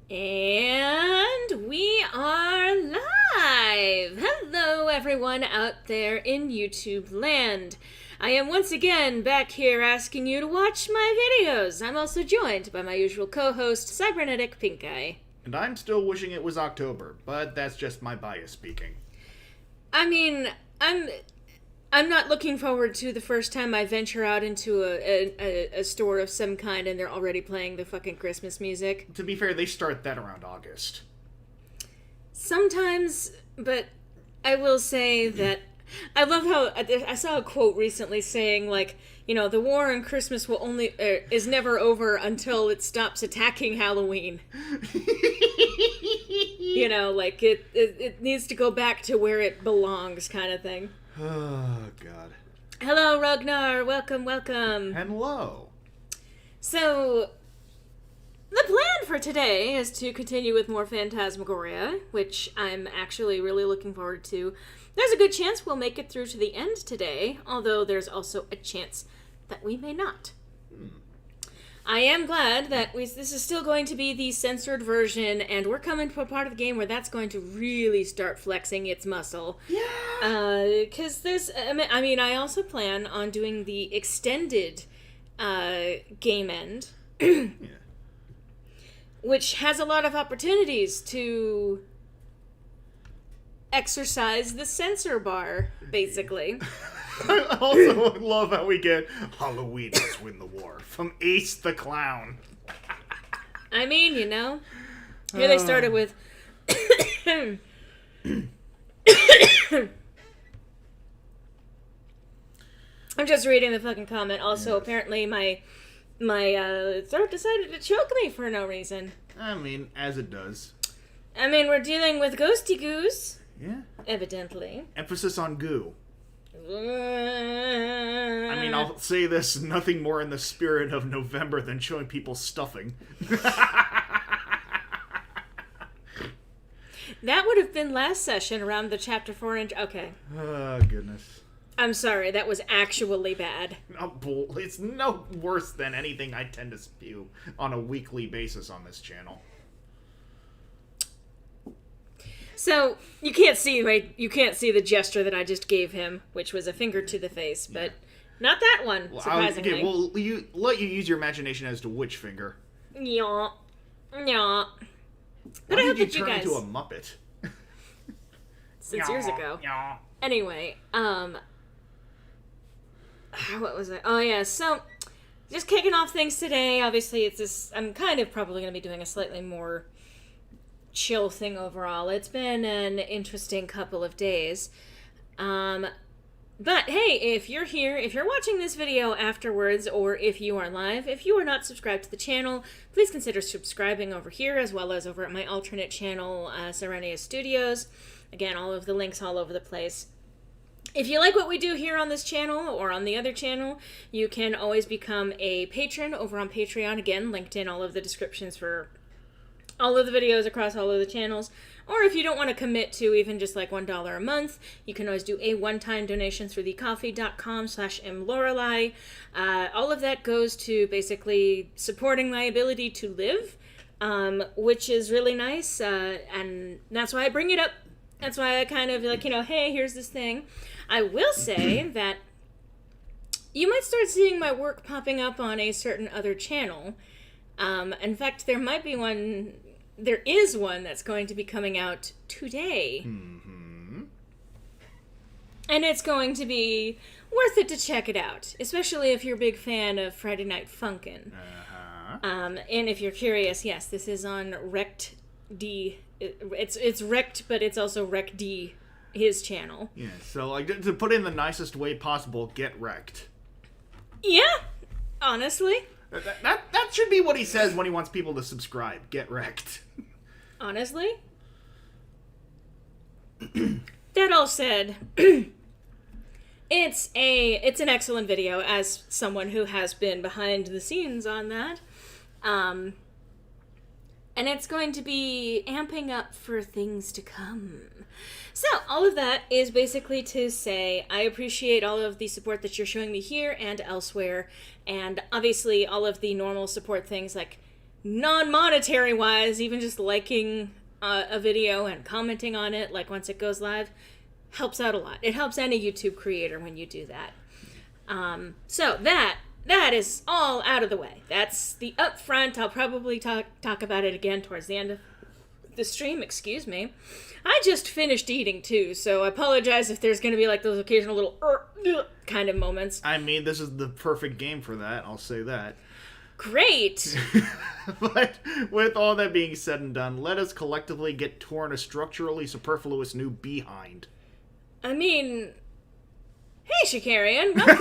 And we are live! Hello, everyone out there in YouTube land. I am once again back here asking you to watch my videos. I'm also joined by my usual co-host, Cybernetic Pink Eye. And I'm still wishing it was October, but that's just my bias speaking. I mean, I'm not looking forward to the first time I venture out into a store of some kind and they're already playing the fucking Christmas music. To be fair, they start that around August. Sometimes, but I will say that I love how I saw a quote recently saying, like, you know, the war on Christmas is never over until it stops attacking Halloween. You know, like it needs to go back to where it belongs, kind of thing. Oh, God. Hello, Ragnar. Welcome. Hello. So, the plan for today is to continue with more Phantasmagoria, which I'm actually really looking forward to. There's a good chance we'll make it through to the end today, although there's also a chance that we may not. I am glad that this is still going to be the censored version, and we're coming to a part of the game where that's going to really start flexing its muscle. Yeah! Because I also plan on doing the extended game end, Yeah. which has a lot of opportunities to exercise the censor bar, basically. I also love how we get Halloween must win the war from Ace the Clown. I mean, you know, here they started with I'm just reading the fucking comment. Also, Yes. apparently my throat decided to choke me for no reason. I mean, as it does. I mean, we're dealing with ghosty goose, Yeah. evidently. Emphasis on goo. I I mean, I'll say this, nothing more in the spirit of November than showing people stuffing. That would have been last session around the chapter 4 inch. Okay. Oh, goodness. I'm sorry, that was actually bad. It's no worse than anything I tend to spew on a weekly basis on this channel. So, you can't see the gesture that I just gave him, which was a finger to the face, but not that one, surprisingly. Okay, well, let you use your imagination as to which finger. Yeah. Yeah. But Why I hope did that you you turn guys... into a Muppet? Since years ago. Yeah. Anyway, what was it? Oh, yeah, so, just kicking off things today. Obviously, I'm kind of probably going to be doing a slightly more chill thing overall. It's been an interesting couple of days. But hey, if you're here, if you're watching this video afterwards, or if you are live, if you are not subscribed to the channel, please consider subscribing over here, as well as over at my alternate channel, Serenia Studios. Again, all of the links all over the place. If you like what we do here on this channel or on the other channel, you can always become a patron over on Patreon. Again, linked in all of the descriptions for all of the videos across all of the channels. Or if you don't want to commit to even just like $1 a month, you can always do a one-time donation through the coffee.com/mlorelei. All of that goes to basically supporting my ability to live, which is really nice. And that's why I bring it up. That's why I kind of like, hey, here's this thing. I will say that you might start seeing my work popping up on a certain other channel. In fact, there is one that's going to be coming out today. Mm-hmm. And it's going to be worth it to check it out, especially if you're a big fan of Friday Night Funkin'. Uh-huh. And if you're curious, yes, this is on Rect D. It's Rect, but it's also Rec D, his channel. Yeah, so like to put it in the nicest way possible, get wrecked. Yeah, honestly. That should be what he says when he wants people to subscribe. Get wrecked. Honestly. That all said, it's an excellent video as someone who has been behind the scenes on that. And it's going to be amping up for things to come. So, all of that is basically to say I appreciate all of the support that you're showing me here and elsewhere, and obviously all of the normal support things like non-monetary wise, even just liking a video and commenting on it, like once it goes live, helps out a lot. It helps any YouTube creator when you do that. So that is all out of the way. That's the upfront. I'll probably talk about it again towards the end of the stream. Excuse me. I just finished eating too, so I apologize if there's going to be like those occasional little kind of moments. I mean, this is the perfect game for that. I'll say that. Great. But with all that being said and done, let us collectively get torn a structurally superfluous new behind. I mean, hey, Shikarian, welcome.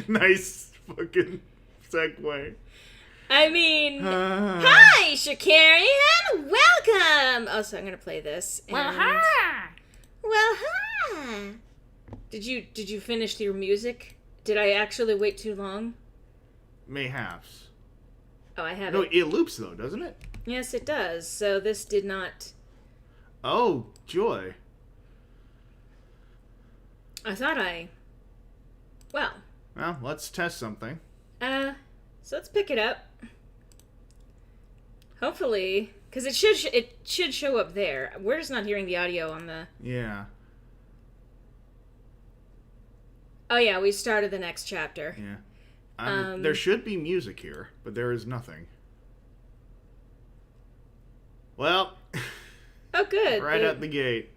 Nice fucking segue. I mean, hi, Shikarian, welcome. Oh, so I'm gonna play this. Well, hi. Well, hi. Did you finish your music? Did I actually wait too long? Mayhaps. Oh, I have No, it. it loops though, doesn't it? Yes, it does. So this did not. Oh, joy. I thought I. Well. Well, let's test something. So let's pick it up. Hopefully, because it should show up there. We're just not hearing the audio on the. Yeah. Oh yeah, we started the next chapter. Yeah. There should be music here, but there is nothing. Well. Oh, good. Right at the gate.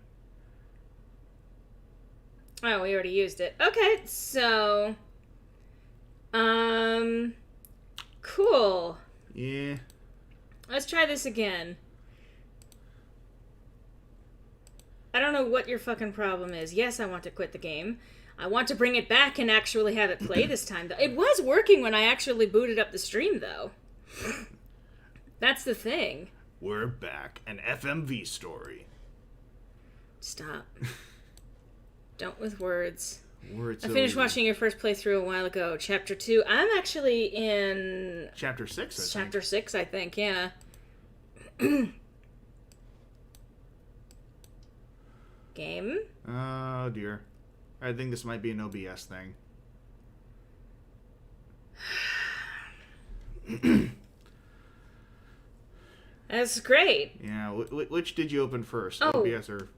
Oh, we already used it. Okay, so. Cool. Yeah. Let's try this again. I don't know what your fucking problem is. Yes, I want to quit the game. I want to bring it back and actually have it play this time. It was working when I actually booted up the stream, though. That's the thing. We're back. An FMV story. Stop. Don't with words. Words. I finished watching your first playthrough a while ago. Chapter 2. I'm actually in... Chapter 6, I think. Chapter 6, I think, yeah. Game? Oh, dear. I think this might be an OBS thing. That's great. Yeah, which did you open first? Oh. OBS or...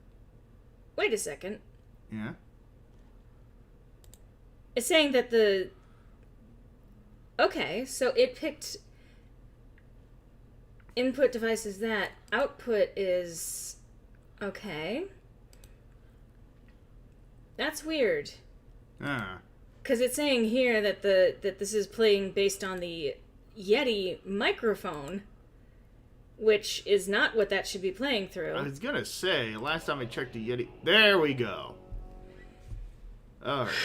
Wait a second. Yeah? It's saying that the... Okay, so it picked... Input device is that. Output is... Okay. That's weird. Ah. Because it's saying here that that this is playing based on the Yeti microphone, which is not what that should be playing through. I was gonna say, last time I checked the Yeti... There we go. Alright.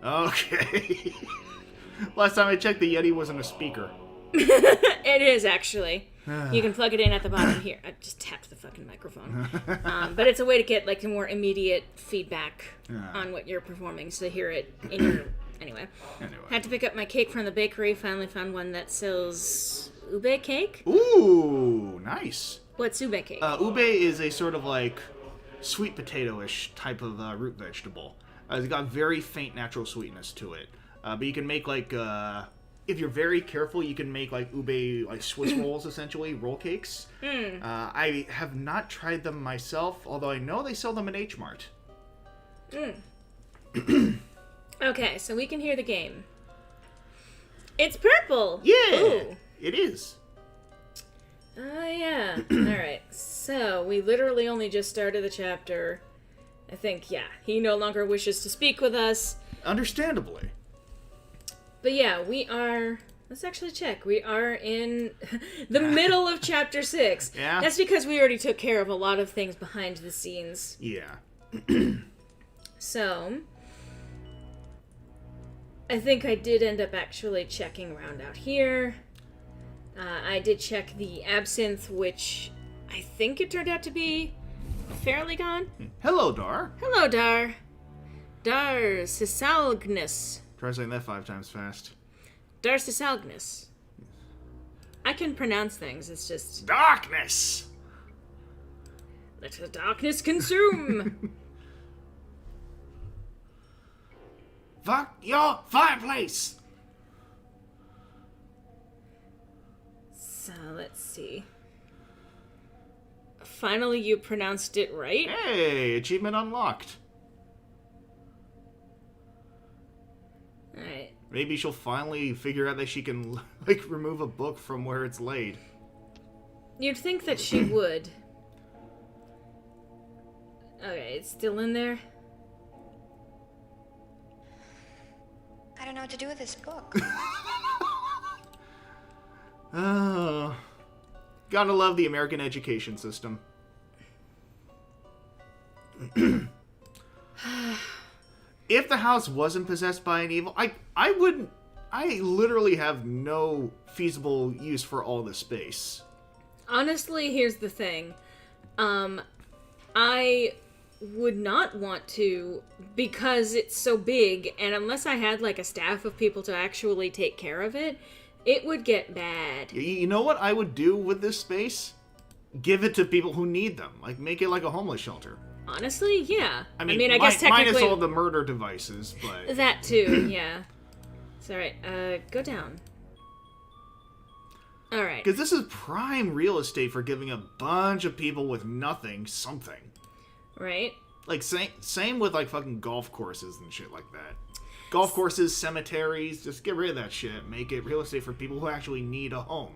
Okay. Last time I checked, the Yeti wasn't a speaker. It is, actually. You can plug it in at the bottom here. I just tapped the fucking microphone. But it's a way to get like a more immediate feedback on what you're performing, so hear it in your... Anyway. Had to pick up my cake from the bakery. Finally found one that sells ube cake. Ooh, nice. What's ube cake? Ube is a sort of like sweet potato-ish type of root vegetable. It's got very faint natural sweetness to it. But you can make like... if you're very careful, you can make like ube, like Swiss rolls, essentially, roll cakes. I have not tried them myself, although I know they sell them in H-Mart. Okay, so we can hear the game. It's purple! Yeah! Ooh. It is. Oh, yeah. Alright, so we literally only just started the chapter. I think, yeah, he no longer wishes to speak with us. Understandably. But yeah, we are... Let's actually check. We are in the middle of Chapter 6. Yeah. That's because we already took care of a lot of things behind the scenes. Yeah. So, I think I did end up actually checking around out here. I did check the absinthe, which I think it turned out to be fairly gone. Hello, Dar. Hello, Dar. Dar Sisalgnus. Try saying that 5 times fast. Dar Sisalgnus. I can pronounce things, it's just... Darkness! Let the darkness consume! Fuck your fireplace! So, let's see. Finally, you pronounced it right. Hey, achievement unlocked. Alright. Maybe she'll finally figure out that she can, like, remove a book from where it's laid. You'd think that she would. Okay, it's still in there. I don't know what to do with this book. Oh. Gotta love the American education system. If the house wasn't possessed by an evil, I wouldn't. I literally have no feasible use for all this space. Honestly, here's the thing. I would not want to because it's so big, and unless I had like a staff of people to actually take care of it, it would get bad. You know what I would do with this space? Give it to people who need them. Like, make it like a homeless shelter. Honestly, yeah. I mean I guess technically... minus all the murder devices, but... That too, yeah. It's alright. Go down. Alright. Because this is prime real estate for giving a bunch of people with nothing something. Right? Like, same with, like, fucking golf courses and shit like that. Golf courses, cemeteries, just get rid of that shit. Make it real estate for people who actually need a home.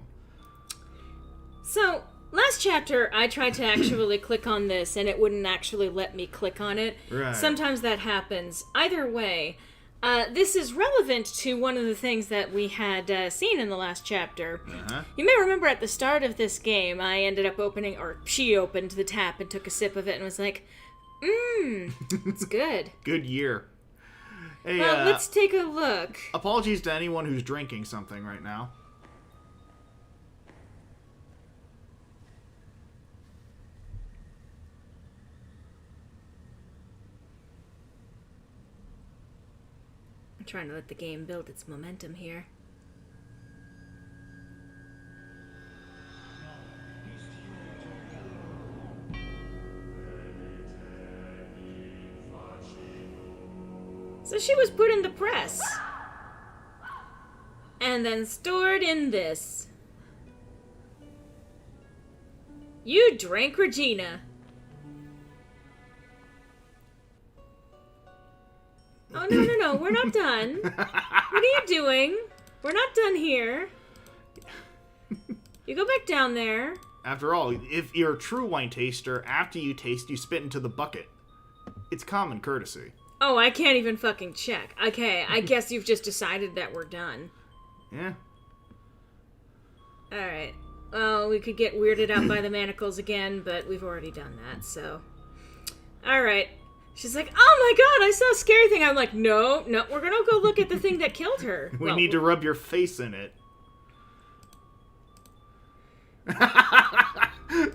So, last chapter, I tried to actually click on this, and it wouldn't actually let me click on it. Right. Sometimes that happens. Either way, this is relevant to one of the things that we had seen in the last chapter. Uh-huh. You may remember at the start of this game, I ended up opening, or she opened the tap and took a sip of it and was like, it's good. Good year. Hey, Well, let's take a look. apologies to anyone who's drinking something right now. I'm trying to let the game build its momentum here. So she was put in the press. And then stored in this. You drank Regina. Oh, no, we're not done. What are you doing? We're not done here. You go back down there. After all, if you're a true wine taster, after you taste, you spit into the bucket. It's common courtesy. Oh, I can't even fucking check. Okay, I guess you've just decided that we're done. Yeah. Alright. Well, we could get weirded out by the manacles again, but we've already done that, so... Alright. She's like, oh my god, I saw a scary thing. I'm like, no, we're gonna go look at the thing that killed her. We need to rub your face in it.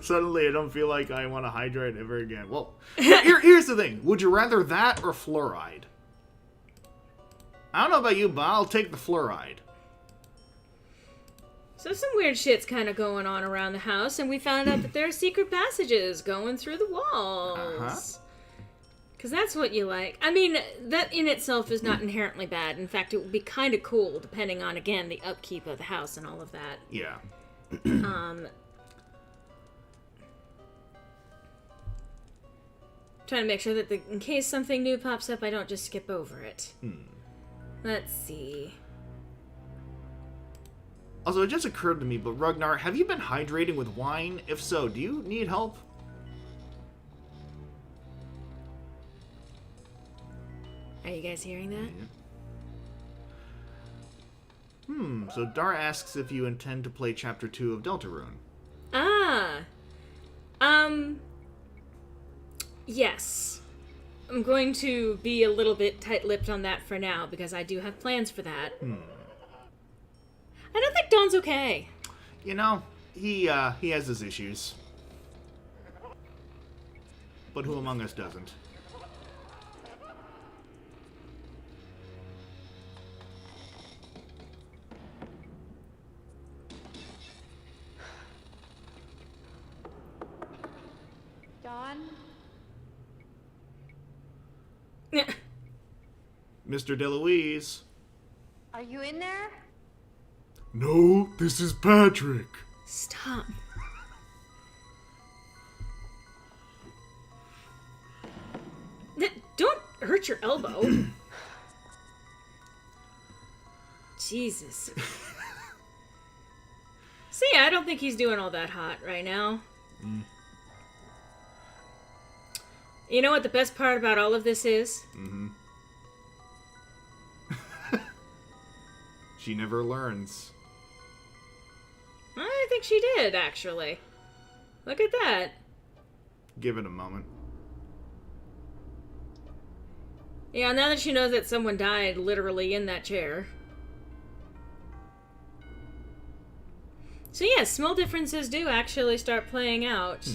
Suddenly, I don't feel like I want to hydrate ever again. Well, here's the thing. Would you rather that or fluoride? I don't know about you, but I'll take the fluoride. So some weird shit's kind of going on around the house, and we found out that there are secret passages going through the walls. Because that's what you like. I mean, that in itself is not inherently bad. In fact, it would be kind of cool, depending on, again, the upkeep of the house and all of that. Yeah. Trying to make sure that in case something new pops up, I don't just skip over it. Let's see. Also, it just occurred to me, but Ragnar, have you been hydrating with wine? If so, do you need help? Are you guys hearing that? So Dar asks if you intend to play Chapter 2 of Deltarune. Yes. I'm going to be a little bit tight-lipped on that for now, because I do have plans for that. I don't think Don's okay. You know, he has his issues. But who among us doesn't? Dawn? Mr. DeLuise. Are you in there? No, this is Patrick. Stop. Don't hurt your elbow. Jesus. See, I don't think he's doing all that hot right now. You know what the best part about all of this is? She never learns. I think she did, actually. Look at that. Give it a moment. Yeah, now that she knows that someone died literally in that chair. So yeah, small differences do actually start playing out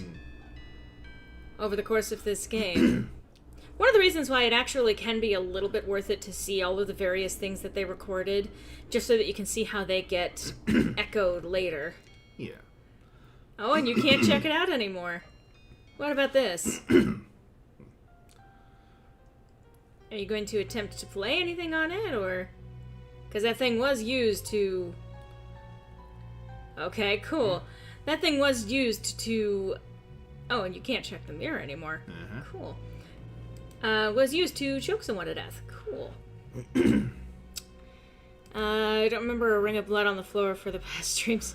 over the course of this game. One of the reasons why it actually can be a little bit worth it to see all of the various things that they recorded, just so that you can see how they get echoed later. Yeah. Oh, and you can't check it out anymore. What about this? Are you going to attempt to play anything on it, or... Because that thing was used to... Okay, cool. That thing was used to... Oh, and you can't check the mirror anymore. Cool. Was used to choke someone to death. Cool. I don't remember a ring of blood on the floor for the past streams.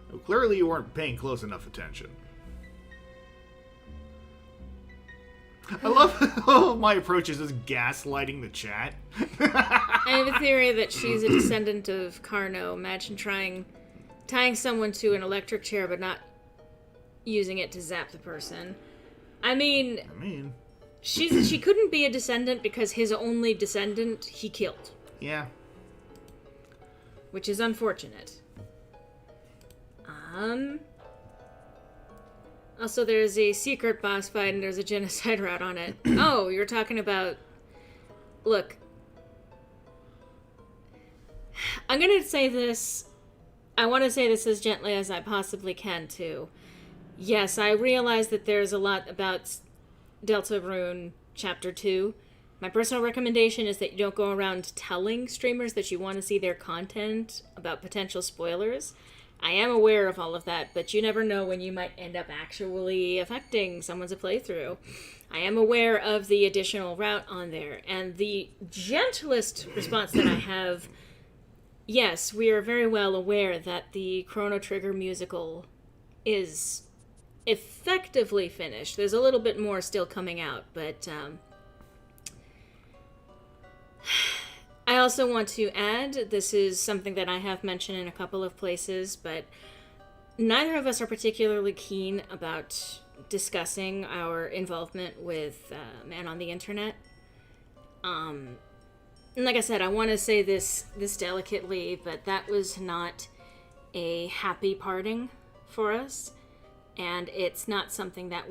Well, clearly you weren't paying close enough attention. I love how my approach is just gaslighting the chat. I have a theory that she's a descendant of Carno. Imagine tying someone to an electric chair but not using it to zap the person. I mean, she couldn't be a descendant because his only descendant he killed. Yeah. Which is unfortunate. Also, there's a secret boss fight and there's a genocide route on it. Oh, you're talking about... Look. I'm gonna say this... I want to say this as gently as I possibly can, too. Yes, I realize that there's a lot about Deltarune Chapter 2. My personal recommendation is that you don't go around telling streamers that you want to see their content about potential spoilers. I am aware of all of that, but you never know when you might end up actually affecting someone's playthrough. I am aware of the additional route on there, and the gentlest response that I have, yes, we are very well aware that the Chrono Trigger musical is effectively finished. There's a little bit more still coming out, but I also want to add, this is something that I have mentioned in a couple of places, but neither of us are particularly keen about discussing our involvement with Man on the Internet. And like I said, I want to say this delicately, but that was not a happy parting for us, and it's not something that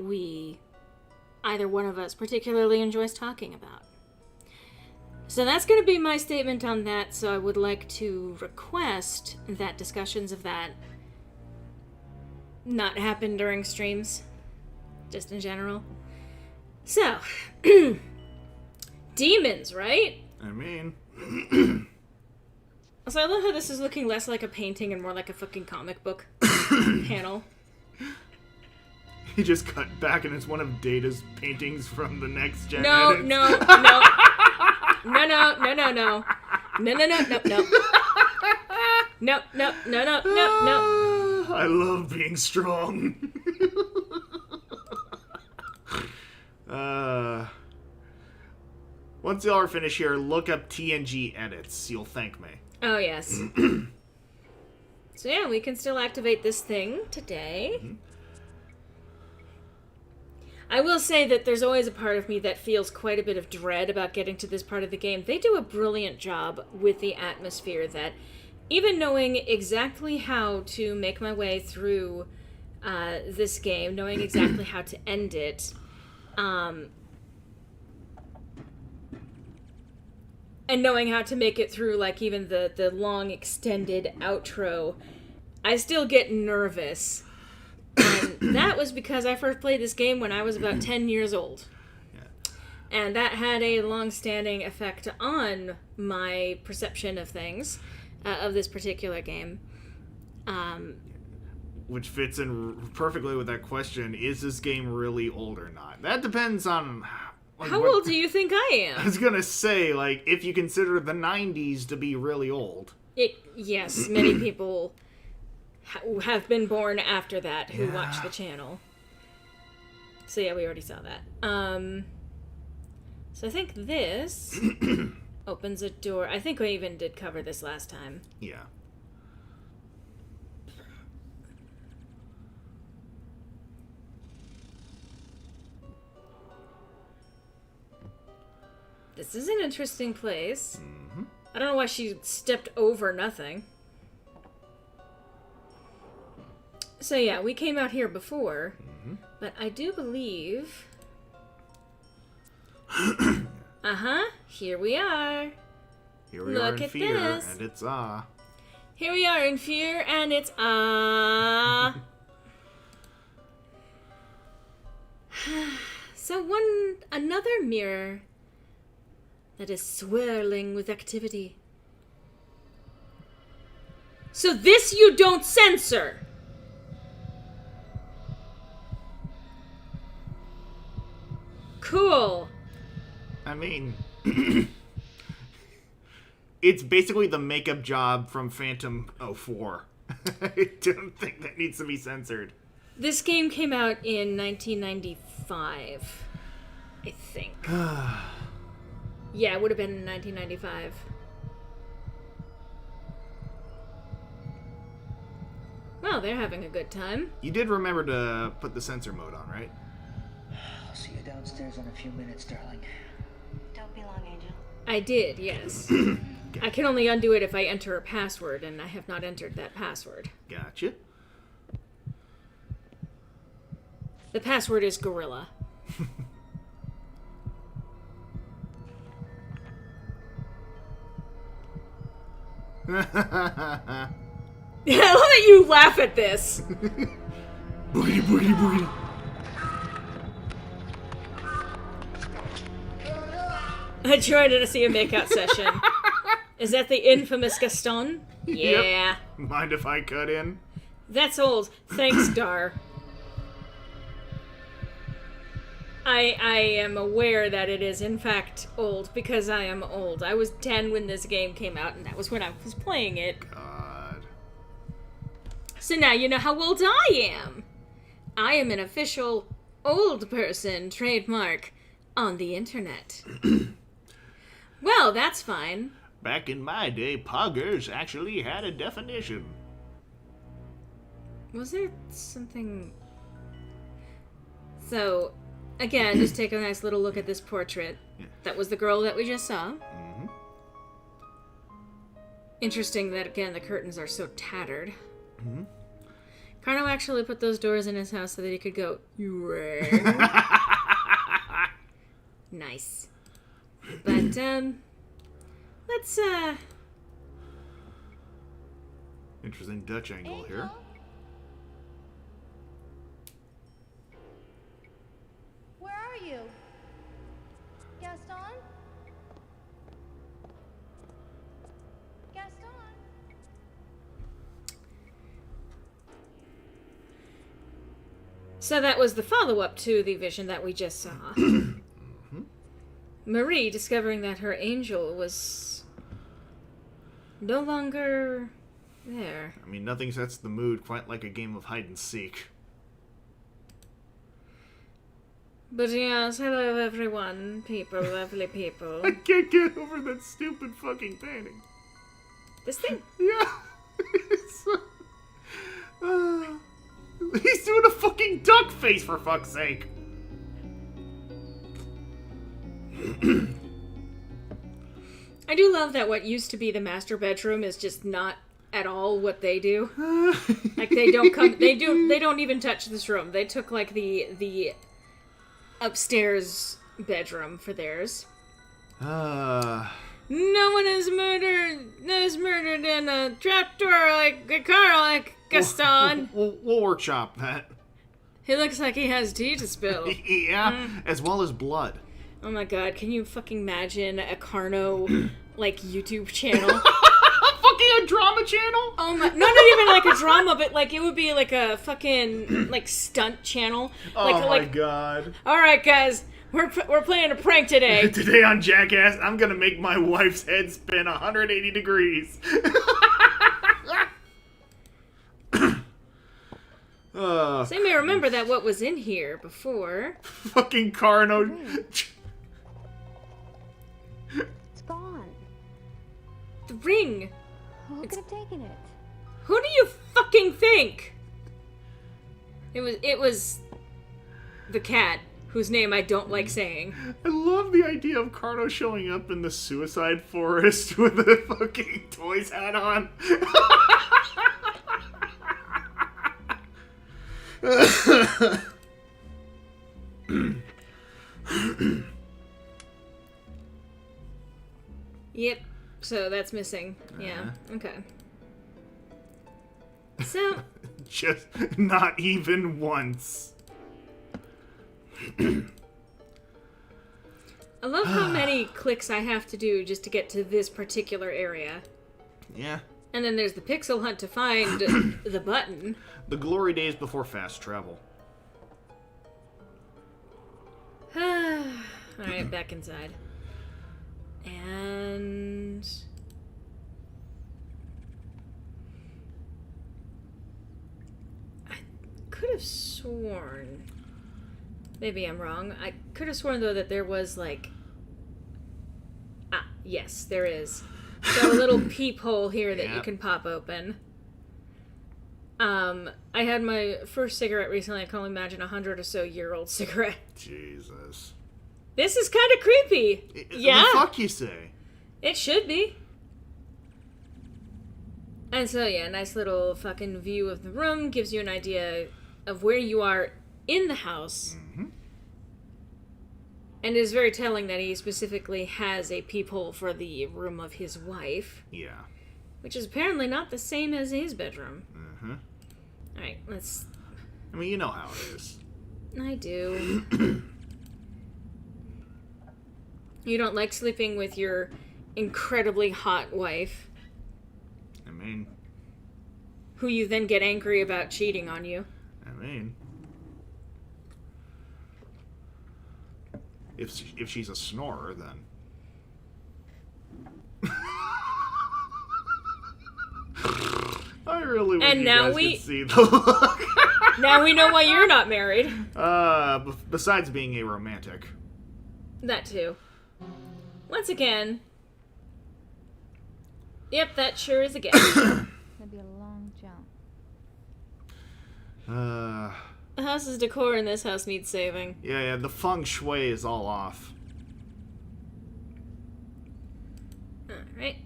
either one of us particularly enjoys talking about. So that's going to be my statement on that, so I would like to request that discussions of that not happen during streams, just in general. So, demons, right? I mean... So I love how this is looking less like a painting and more like a fucking comic book panel. He just cut back and it's one of Data's paintings from the next gen. No. edits. No. I love being strong. Once y'all are finished here, look up TNG edits. You'll thank me. Oh, yes. So yeah, we can still activate this thing today. I will say that there's always a part of me that feels quite a bit of dread about getting to this part of the game. They do a brilliant job with the atmosphere that, even knowing exactly how to make my way through this game, knowing exactly how to end it, and knowing how to make it through, like, even the long, extended outro, I still get nervous. And that was because I first played this game when I was about 10 years old. Yeah. And that had a long-standing effect on my perception of things, of this particular game. Which fits in perfectly with that question, is this game really old or not? That depends on... Like, How old do you think I I am? was gonna say, like, if you consider the 90s to be really old. Yes, many people have been born after that who Yeah. watch the channel. So yeah, we already saw that. So I think this opens a door. I think we even did cover this last time. Yeah. This is an interesting place. Mm-hmm. I don't know why she stepped over nothing. So yeah, we came out here before, but I do believe... here we are. Here we Look are in at fear, this. and it's Here we are in fear, and it's So another mirror that is swirling with activity. So this you don't censor! Cool. I mean... it's basically the makeup job from Phantom 04. I don't think that needs to be censored. This game came out in 1995, I think. Yeah, it would have been in 1995. Well, they're having a good time. You did remember to put the censor mode on, right? I'll see you downstairs in a few minutes, darling. Don't be long, Angel. I did, yes. I can only undo it if I enter a password, and I have not entered that password. Gotcha. The password is gorilla. I love that you laugh at this. Boogity, boogity, boogity. I joined to see a makeout session. Is that the infamous Gaston? Yeah. Yep. Mind if I cut in? That's old. Thanks, Dar. I am aware that it is in fact old because I am old. I was 10 when this game came out, and that was when I was playing it. God. So now you know how old I am. I am an official old person trademark on the internet. Well, that's fine. Back in my day, poggers actually had a definition. Was there something... So, again, just take a nice little look at this portrait. That was the girl that we just saw. Mm-hmm. Interesting that, again, the curtains are so tattered. Mm-hmm. Carno actually put those doors in his house so that he could go... Nice. But, let's, Interesting Dutch angle here. Where are you? Gaston? Gaston? So that was the follow-up to the vision that we just saw. Marie discovering that her angel was no longer there. I mean, nothing sets the mood quite like a game of hide and seek. But yes, hello everyone, people, lovely people. I can't get over that stupid fucking painting. This thing? Yeah. He's doing a fucking duck face, for fuck's sake. I do love that what used to be the master bedroom is just not at all what they do. Like they don't even touch this room. They took like the upstairs bedroom for theirs. No one is murdered in a trapdoor like a car like Gaston. We'll workshop that. He looks like he has tea to spill. Yeah, as well as blood. Oh my god, can you fucking imagine a Carno, like, YouTube channel? Fucking a a drama channel? Oh my! No, not even like a drama, but like it would be like a fucking like stunt channel. Like, Oh my god. All right, guys, we're playing a prank today. Today on Jackass, I'm gonna make my wife's head spin 180 degrees. So you may remember that what was in here before. Fucking Carno. It's gone. The ring. Who could have taken it? Who do you fucking think? It was the cat, whose name I don't like saying. I love the idea of Carno showing up in the suicide forest with a fucking toys hat on. Yep. So that's missing. Yeah. Okay. So. Just not even once. I love how many clicks I have to do just to get to this particular area. Yeah. And then there's the pixel hunt to find the button. The glory days before fast travel. Alright, back inside. And... I could have sworn... Maybe I'm wrong. I could have sworn, though, that there was, like... Ah, yes, there is. So a little peephole here that you can pop open. I had my first cigarette recently. I can only imagine 100 or so year old cigarette. Jesus. This is kind of creepy. Yeah. The fuck you say? It should be. And so, yeah, nice little fucking view of the room. Gives you an idea of where you are in the house. Mm-hmm. And it is very telling that he specifically has a peephole for the room of his wife. Yeah. Which is apparently not the same as his bedroom. Mm-hmm. Alright, let's... I mean, you know how it is. I do. You don't like sleeping with your incredibly hot wife, I mean... who you then get angry about cheating on you. I mean... If she's a snorer, then... I really wish And you now guys we- could see the look. Now we know why you're not married. Besides being a romantic. That too. Once again. Yep, that sure is a guess. That'd be a long jump. The house's decor in this house needs saving. Yeah, the feng shui is all off. Alright.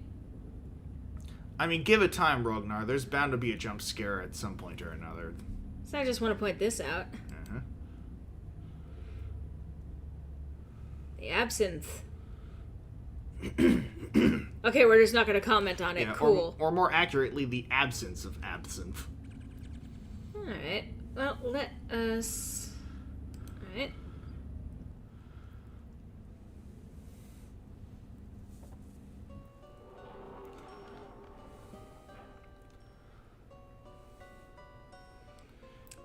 I mean, give it time, Rognar. There's bound to be a jump scare at some point or another. So I just want to point this out. Uh-huh. The absinthe. Okay, we're just not going to comment on it. Yeah, Cool. Or more accurately, the absence of absinthe. Alright. Well, let us... Alright.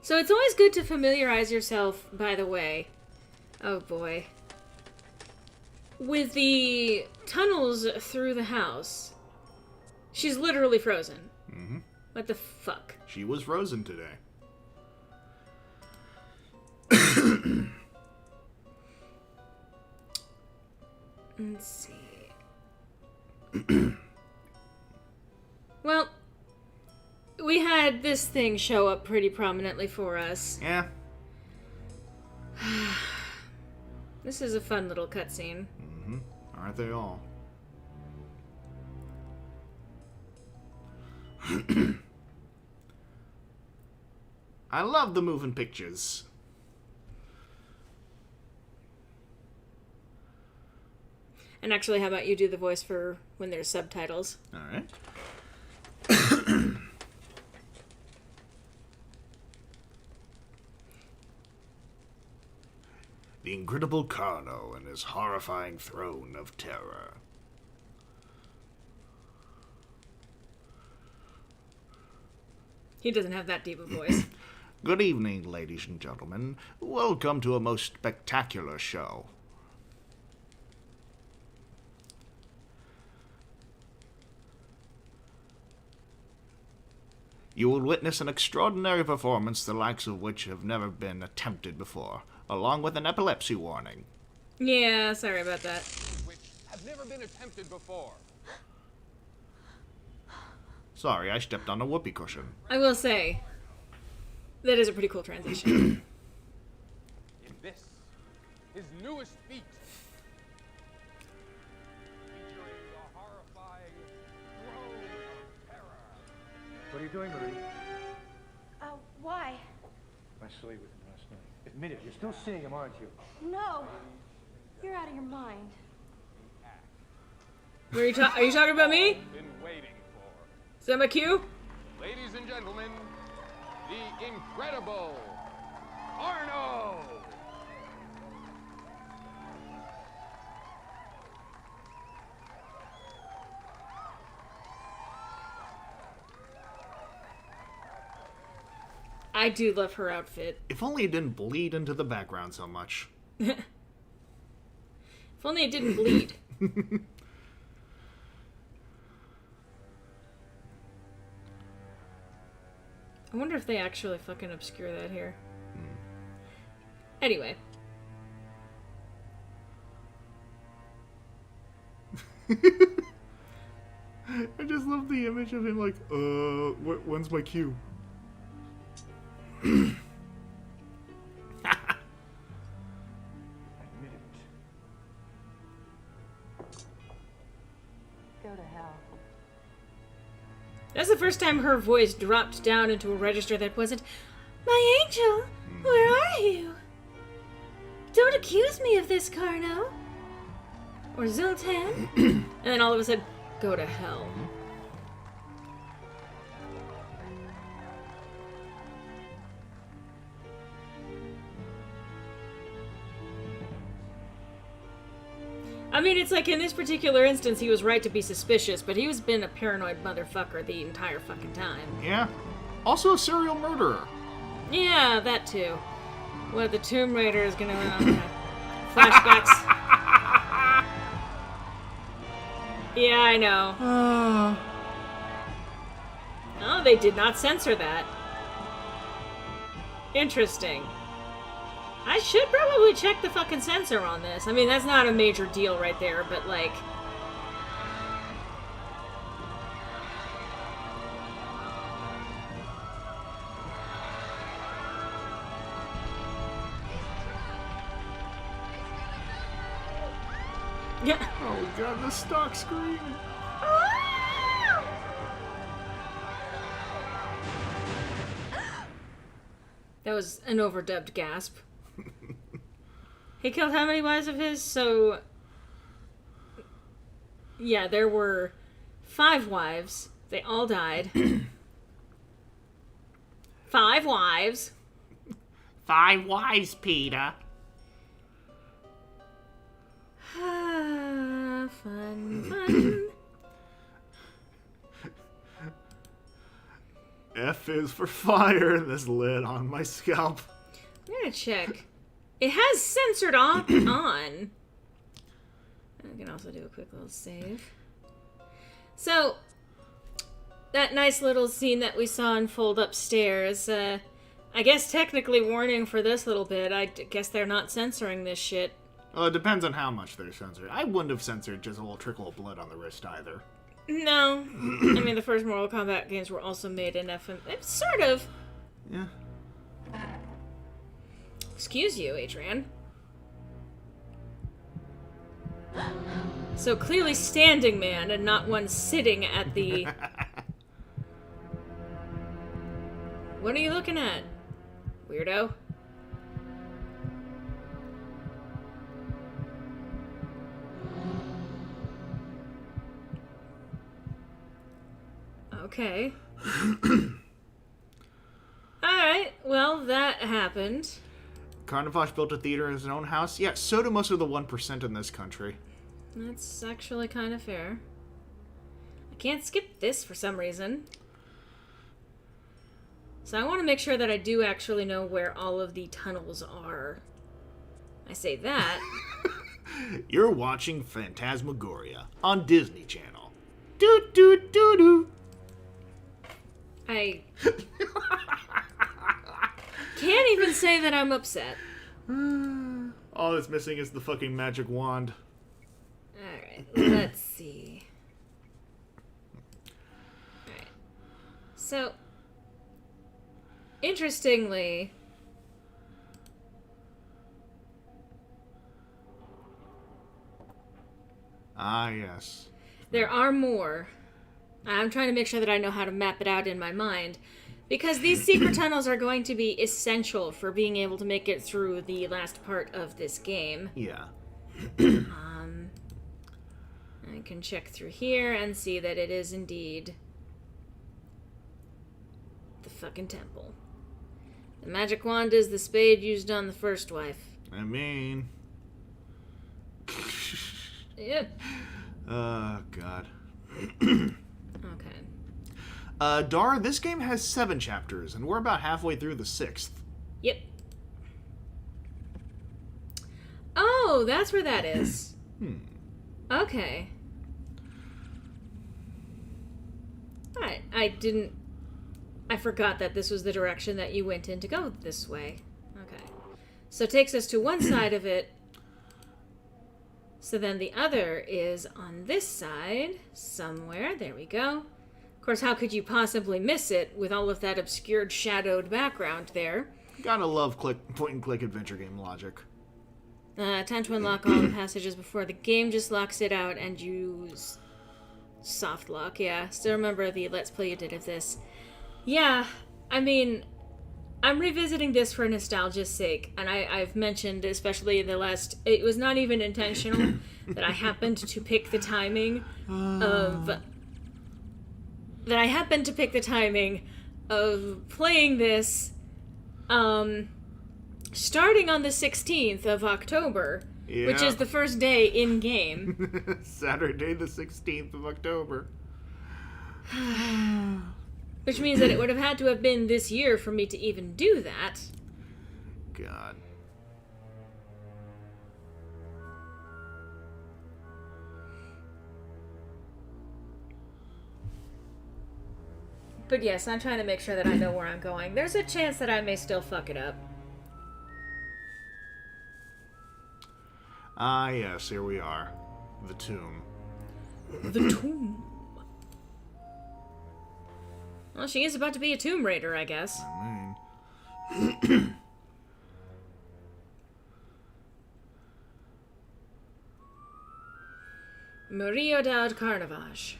So it's always good to familiarize yourself, by the way. Oh boy. With the tunnels through the house. She's literally frozen. Mm-hmm. What the fuck? She was frozen today. Let's see. Well, we had this thing show up pretty prominently for us. Yeah. This is a fun little cutscene. Mm-hmm. Aren't they all? I love the moving pictures. And actually, how about you do the voice for when there's subtitles? All right. The incredible Carno and his horrifying throne of terror. He doesn't have that deep a voice. Good evening, ladies and gentlemen. Welcome to a most spectacular show. You will witness an extraordinary performance the likes of which have never been attempted before, along with an epilepsy warning. Yeah, sorry about that. Which have never been attempted before. Sorry, I stepped on a whoopee cushion. I will say, that is a pretty cool transition. In this, his newest feat. Featuring the horrifying throne of terror. What are you doing, Marie? Why? I saw you with him last night. Admit it, you're still seeing him, aren't you? No. You're out of your mind. Are you talking about me? Been waiting for. Is that my cue? Ladies and gentlemen, the incredible Arno! I do love her outfit. If only it didn't bleed into the background so much. If only it didn't bleed. I wonder if they actually fucking obscure that here. Anyway. I just love the image of him like, when's my cue? Admit it. Go to hell. That's the first time her voice dropped down into a register that wasn't, "My angel, where are you? Don't accuse me of this, Carno." Or Zoltan. And then all of a sudden, "Go to hell." I mean, it's like in this particular instance, he was right to be suspicious, but he was been a paranoid motherfucker the entire fucking time. Yeah. Also a serial murderer. Yeah, that too. What, the Tomb Raider is gonna flashbacks. Yeah, I know. Oh, they did not censor that. Interesting. I should probably check the fucking censor on this. I mean, that's not a major deal right there, but like... Yeah. Oh god, the stock screen. That was an overdubbed gasp. He killed how many wives of his? So... Yeah, there were 5 wives. They all died. 5 wives. 5 wives, Peter. Fun. F is for fire in this lid on my scalp. I'm gonna check. It has censored on. I can also do a quick little save. So, that nice little scene that we saw unfold upstairs, I guess technically warning for this little bit. I guess they're not censoring this shit. Well, it depends on how much they're censored. I wouldn't have censored just a little trickle of blood on the wrist either. No. I mean, the first Mortal Kombat games were also made in FM. Sort of. Yeah. Excuse you, Adrian. So clearly standing man and not one sitting at the... What are you looking at, weirdo? Okay. Alright, well, that happened. Carnivage built a theater in his own house? Yeah, so do most of the 1% in this country. That's actually kind of fair. I can't skip this for some reason. So I want to make sure that I do actually know where all of the tunnels are. I say that. You're watching Phantasmagoria on Disney Channel. Doo doo doo doo. I can't even say that I'm upset. All that's missing is the fucking magic wand. Alright, let's see. Alright. So, interestingly, Ah, yes. there are more. I'm trying to make sure that I know how to map it out in my mind. Because these secret tunnels are going to be essential for being able to make it through the last part of this game. Yeah. I can check through here and see that it is indeed the fucking temple. The magic wand is the spade used on the first wife. I mean... Yeah. Oh, God. Okay. Dar, this game has 7 chapters, and we're about halfway through the 6th. Yep. Oh, that's where that is. Okay. Alright, I forgot that this was the direction that you went in to go this way. Okay. So it takes us to one side of it. So then the other is on this side, somewhere. There we go. Of course, how could you possibly miss it with all of that obscured, shadowed background there? Gotta love point-and-click adventure game logic. Time to unlock all the passages before the game just locks it out and use soft lock. Yeah, still remember the Let's Play you did of this. Yeah, I mean, I'm revisiting this for nostalgia's sake, and I've mentioned, especially in the last, it was not even intentional that I happened to pick the timing of playing this, starting on the 16th of October, which Yeah. is the first day in game. Saturday the 16th of October. Which means that it would have had to have been this year for me to even do that. God. But yes, I'm trying to make sure that I know where I'm going. There's a chance that I may still fuck it up. Ah, yes, here we are. The tomb. The tomb. Well, she is about to be a Tomb Raider, I guess. I mean... Murillo Daud Carnavage.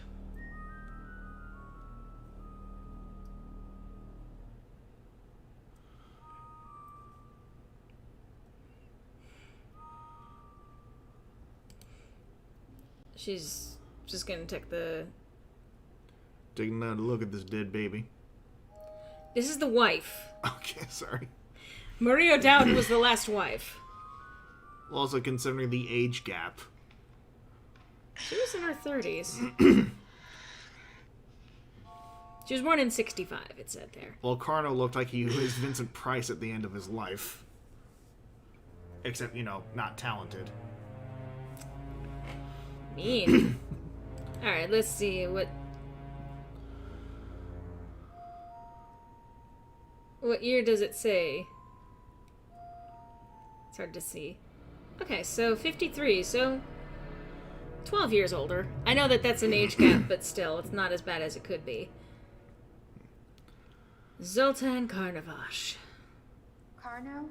She's just gonna take the... Taking another look at this dead baby. This is the wife. Okay, sorry. Murillo Daud was the last wife. Also considering the age gap. She was in her 30s. She was born in 65, it said there. Well, Carno looked like he was Vincent Price at the end of his life. Except, you know, not talented. Mean. Alright, let's see what year does it say? It's hard to see. Okay, so 53, so 12 years older. I know that that's an age gap, but still, it's not as bad as it could be. Zoltan Carnavash. Carno,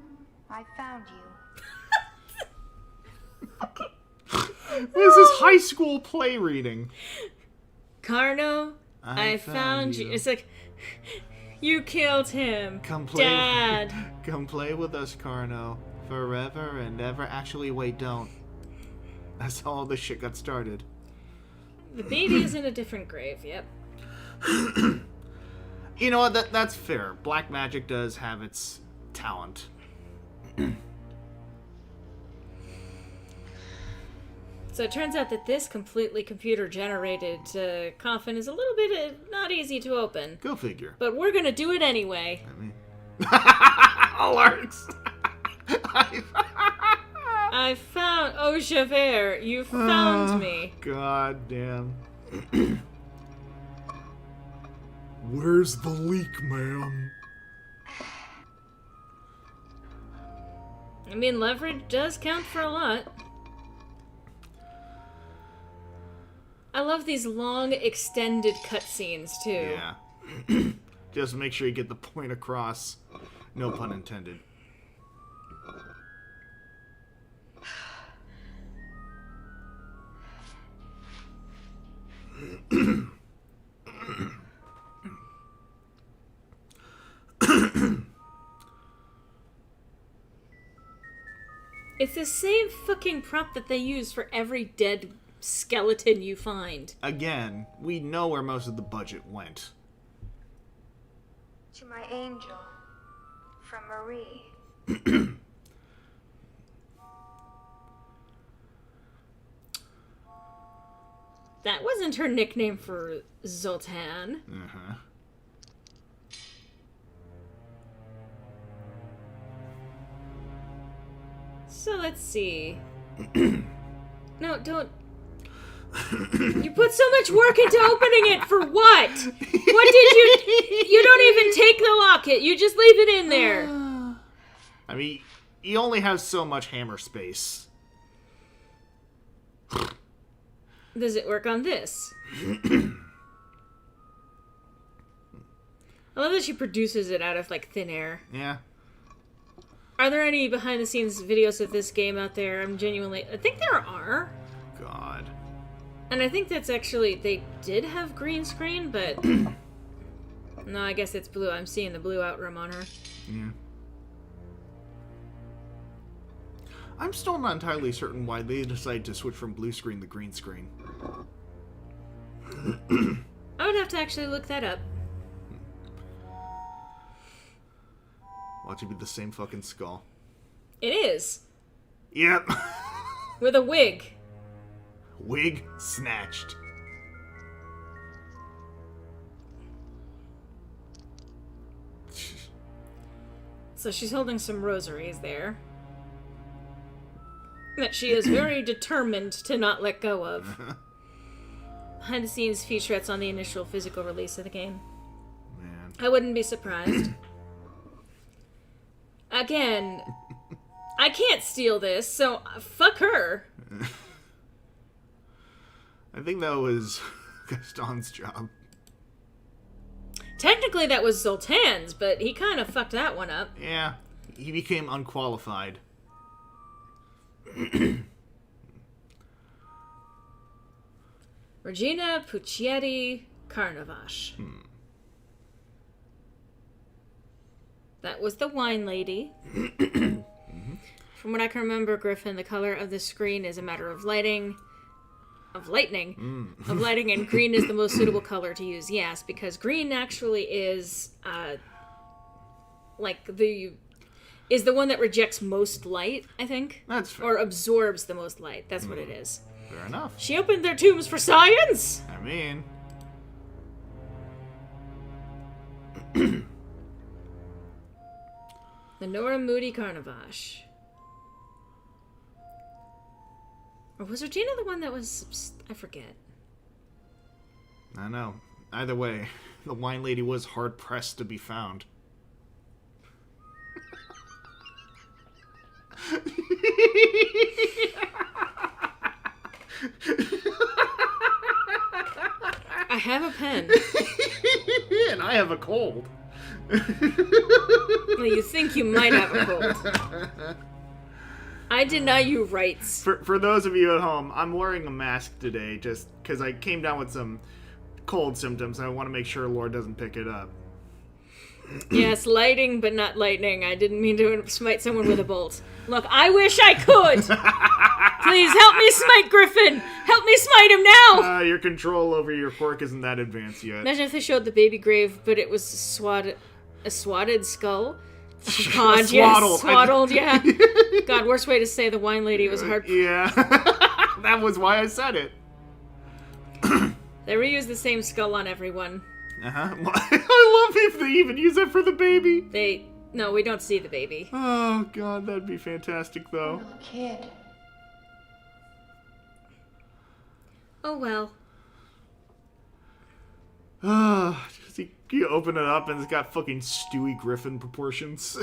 I found you. This is high school play reading. Carno, I found you. It's like, you killed him. Come play. Dad. Come play with us, Carno. Forever and ever. Actually, wait, don't. That's how all this shit got started. The baby is in a different grave, yep. You know what? That's fair. Black magic does have its talent. So it turns out that this completely computer-generated coffin is a little bit not easy to open. Go figure. But we're gonna do it anyway. I mean... Alarks! I found... Oh, Javert, you found me. God damn. Where's the leak, ma'am? I mean, leverage does count for a lot. I love these long, extended cutscenes, too. Yeah. Just make sure you get the point across. No pun intended. It's the same fucking prop that they use for every dead skeleton you find. Again, we know where most of the budget went. To my angel, from Marie. That wasn't her nickname for Zoltan. Uh-huh. So let's see. No, don't. You put so much work into opening it for what? What did you... You don't even take the locket. You just leave it in there. I mean, he only has so much hammer space. Does it work on this? I love that she produces it out of, like, thin air. Yeah. Are there any behind-the-scenes videos of this game out there? I think there are. God. And I think that's actually... They did have green screen, but... No, I guess it's blue. I'm seeing the blue outroom on her. Yeah. I'm still not entirely certain why they decided to switch from blue screen to green screen. I would have to actually look that up. Watch it be the same fucking skull. It is. Yep. With a wig. Wig snatched. So she's holding some rosaries there. That she is very determined to not let go of. Behind the scenes featurettes on the initial physical release of the game. Man. I wouldn't be surprised. Again, I can't steal this, so fuck her. I think that was Gaston's job. Technically that was Zoltan's, but he kind of fucked that one up. Yeah. He became unqualified. Regina Puccieri Carnavash. That was the wine lady. From what I can remember, Griffin, the color of the screen is a matter of lighting. Of lightning. Of lighting, and green is the most suitable color to use. Yes, because green actually is, is the one that rejects most light, I think. That's fair. Or absorbs the most light. That's what it is. Fair enough. She opened their tombs for science! I mean... Lenora Moody Carnavash. Or was Regina the one that was... I forget. I know. Either way, the wine lady was hard-pressed to be found. I have a pen. And I have a cold. Well, you think you might have a cold. I deny you rights. For those of you at home, I'm wearing a mask today just because I came down with some cold symptoms and I want to make sure Lord doesn't pick it up. Yes, lighting, but not lightning. I didn't mean to smite someone with a bolt. Look, I wish I could! Please, help me smite Griffin! Help me smite him now! Your control over your quirk isn't that advanced yet. Imagine if they showed the baby grave, but it was a swatted skull. Oh, God, yes, Swaddled. swaddled, yeah. God, worst way to say the wine lady was hard. Yeah. That was why I said it. They reuse the same skull on everyone. Uh-huh. I love if they even use it for the baby. No, we don't see the baby. Oh, God, that'd be fantastic, though. Little kid. Oh, well. You open it up and it's got fucking Stewie Griffin proportions.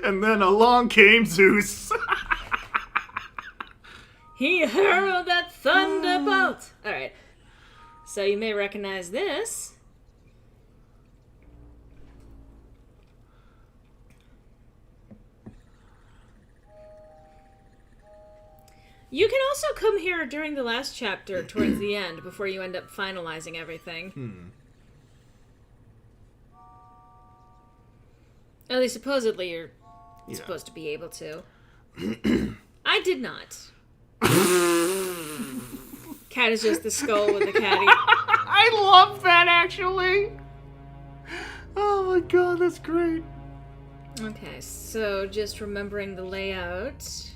And then along came Zeus. He hurled that thunderbolt! Alright. So you may recognize this. You can also come here during the last chapter towards the end before you end up finalizing everything. At least supposedly you're supposed to be able to. I did not. Cat is just the skull with the catty. I love that, actually. Oh my god, that's great. Okay, so just remembering the layout.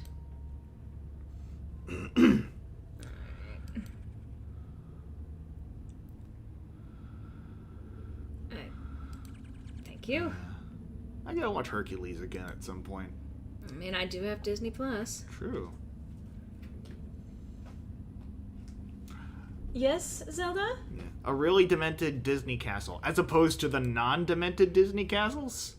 Thank you. I gotta watch Hercules again at some point. I mean, I do have Disney Plus. True. Yes, Zelda? Yeah. A really demented Disney castle, as opposed to the non-demented Disney castles?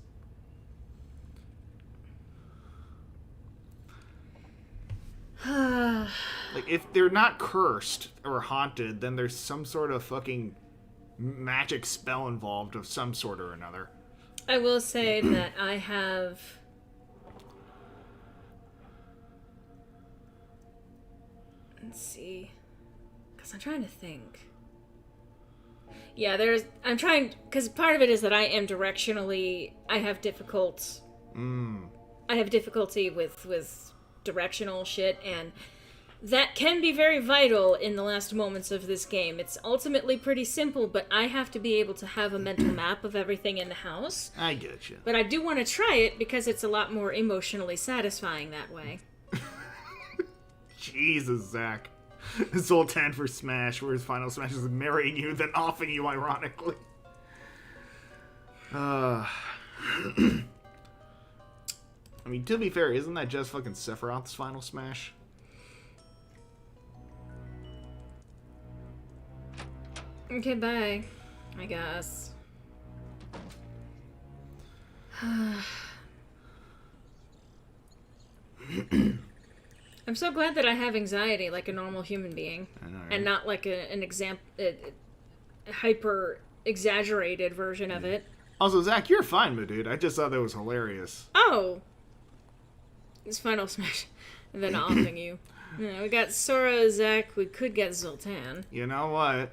Like, if they're not cursed or haunted, then there's some sort of fucking magic spell involved of some sort or another. I will say that I have... Let's see. Because I'm trying to think. Yeah, I'm trying... Because part of it is that I am directionally... I have difficulty with directional shit, and that can be very vital in the last moments of this game. It's ultimately pretty simple, but I have to be able to have a mental map of everything in the house. I get you. But I do want to try it because it's a lot more emotionally satisfying that way. Jesus, Zach. Zoltan for Smash, where his final Smash is marrying you, then offing you, ironically. I mean, to be fair, isn't that just fucking Sephiroth's final Smash? Okay, bye. I guess. I'm so glad that I have anxiety like a normal human being. I know, right? And not like a hyper exaggerated version of it. Also, Zach, you're fine, my dude. I just thought that was hilarious. Oh! It's Final Smash. And then offing you. Yeah, we got Sora, Zack, we could get Zoltan. You know what?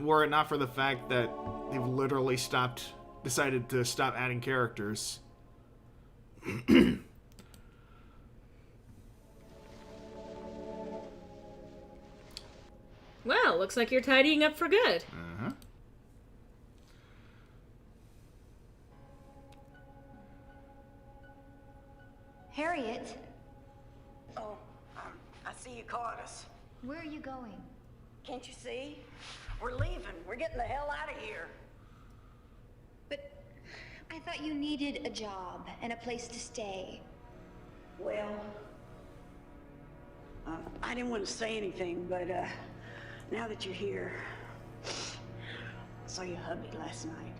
Were it not for the fact that they've literally decided to stop adding characters. Well, looks like you're tidying up for good. Uh-huh. Harriet, Oh, I see you caught us. where are you going? Can't you see? We're leaving. We're getting the hell out of here. But I thought you needed a job and a place to stay. Well, I didn't want to say anything, but now that you're here, I saw your hubby last night.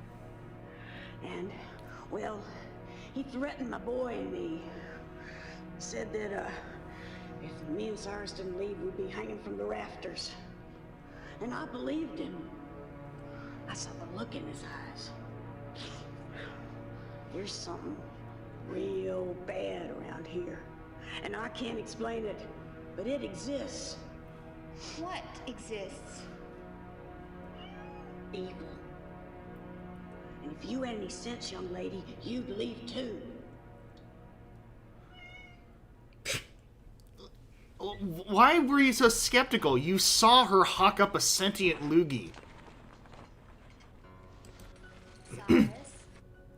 And, well, he threatened my boy and me. Said that if me and Cyrus didn't leave, we'd be hanging from the rafters. And I believed him. I saw the look in his eyes. There's something real bad around here. And I can't explain it, but it exists. What exists? Evil. And if you had any sense, young lady, you'd leave too. Why were you so skeptical? You saw her hawk up a sentient loogie. Cyrus,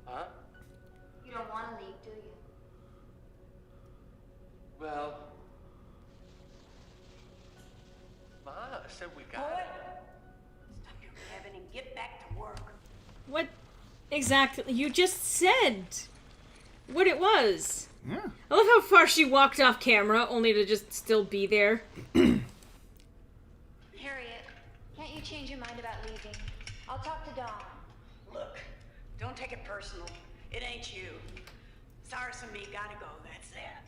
Huh? you don't want to leave, do you? Well... Ma said we got Boy, it. stop your gabbing and get back to work. What exactly? You just said what it was. Yeah. I love how far she walked off camera, only to just still be there. Harriet, can't you change your mind about leaving? I'll talk to Dawn. Look, don't take it personal. It ain't you. Cyrus and me gotta go, that's that.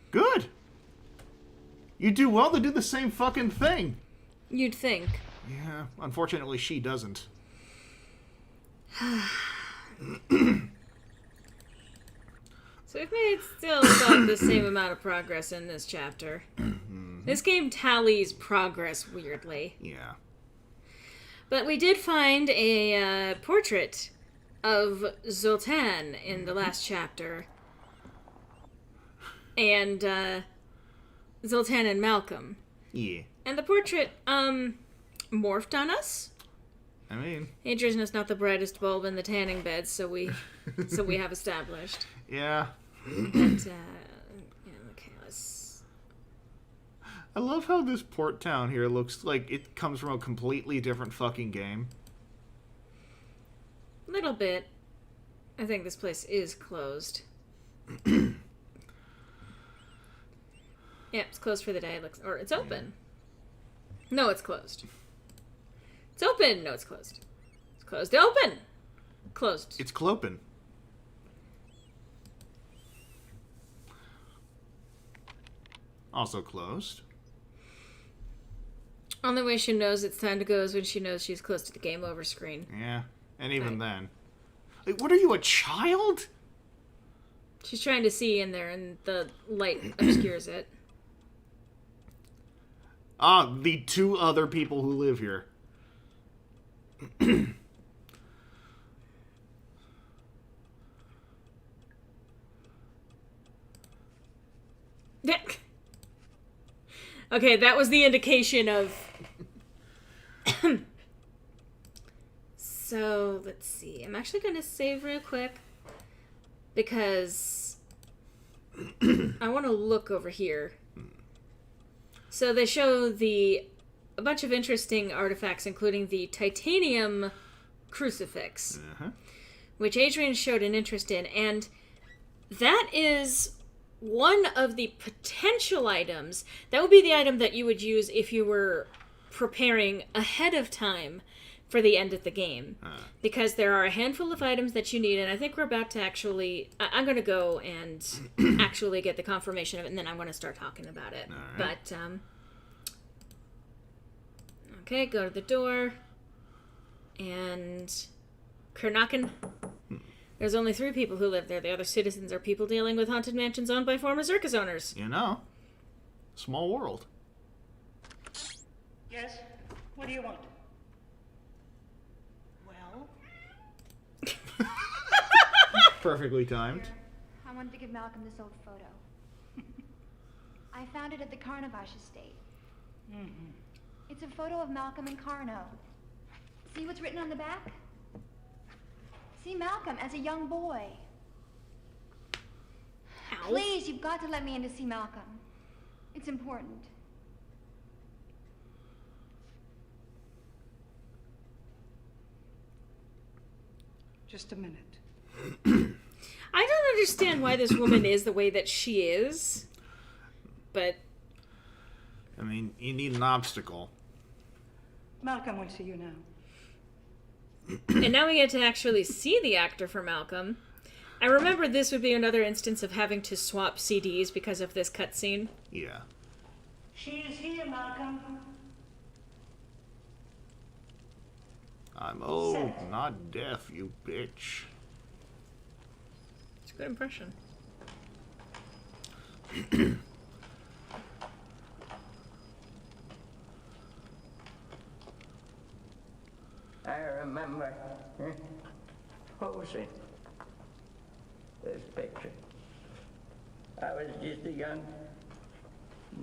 Good. You do well to do the same fucking thing. You'd think. Yeah, unfortunately she doesn't. So we've made still about the same amount of progress in this chapter. This game tallies progress weirdly. Yeah. But we did find a portrait of Zoltan in the last chapter. And Zoltan and Malcolm. Yeah. And the portrait morphed on us. I mean... Adrian is not the brightest bulb in the tanning bed, so we have established. Yeah. But, yeah, okay, let's... I love how this port town here looks like it comes from a completely different fucking game. Little bit. I think this place is closed. Yeah, it's closed for the day. It looks, or it's open. No, it's closed. It's open. No, it's closed. It's closed. Open. Closed. It's clopin'. Also closed. Only way she knows it's time to go is when she knows she's close to the game over screen. Yeah. And even Right. then. Like, what are you, a child? She's trying to see in there, and the light obscures it. Ah, the two other people who live here. Okay, that was the indication of... So, let's see. I'm actually going to save real quick. Because... I want to look over here. So they show a bunch of interesting artifacts, including the titanium crucifix, which Adrian showed an interest in, and that is one of the potential items. That would be the item that you would use if you were preparing ahead of time for the end of the game. Because there are a handful of items that you need, and I think we're about to actually... I'm going to go and actually get the confirmation of it, and then I'm going to start talking about it. Right. But, okay, go to the door. And... Kernaken. There's only 3 people who live there. The other citizens are people dealing with haunted mansions owned by former circus owners. You know. Small world. Yes? What do you want? Well? Perfectly timed. I wanted to give Malcolm this old photo. I found it at the Carnavash estate. It's a photo of Malcolm and Carno. See what's written on the back? See Malcolm as a young boy. Ow. Please, you've got to let me in to see Malcolm. It's important. Just a minute. I don't understand why this woman is the way that she is. But... I mean, you need an obstacle. Malcolm will see you now. And now we get to actually see the actor for Malcolm. I remember this would be another instance of having to swap CDs because of this cutscene. Yeah. She is here, Malcolm. I'm old, not deaf, you bitch. It's a good impression. I remember posing this picture. I was just a young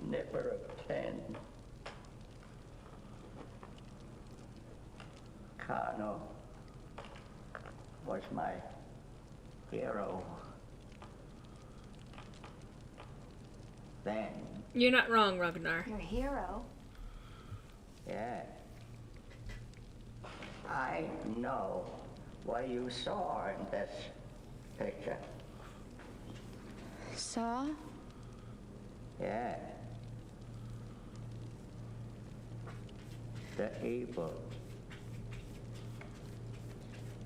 nipper of 10. Carno was my hero. Then, You're not wrong, Ragnar. Your hero? yeah, I know what you saw in this picture. Saw? Yeah. The evil.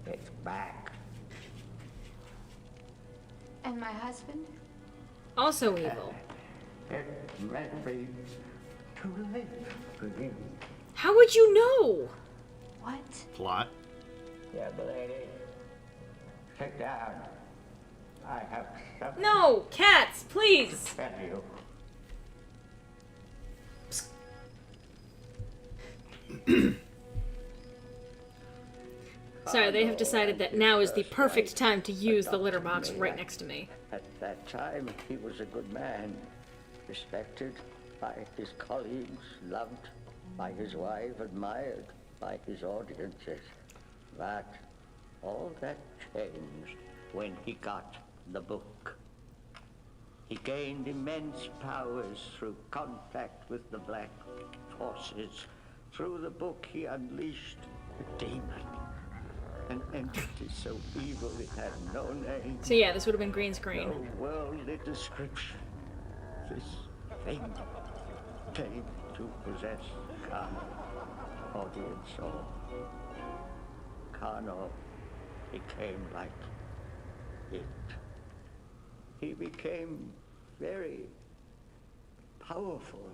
It's back. And my husband? Also evil. It's meant me to live for you. How would you know? What? Plot. Yeah, lady. Sit down. I have something No, cats, please. to tell you. Sorry, they have decided that now is the perfect time to use the litter box right next to me. At that time, he was a good man, respected by his colleagues, loved by his wife, admired by his audiences. But all that changed when he got the book. He gained immense powers through contact with the black forces. Through the book, he unleashed a demon. An entity so evil it had no name, So yeah, this would have been green screen. no worldly description. This thing came to possess Kano, audience soul. Kano became like it. He became very powerful,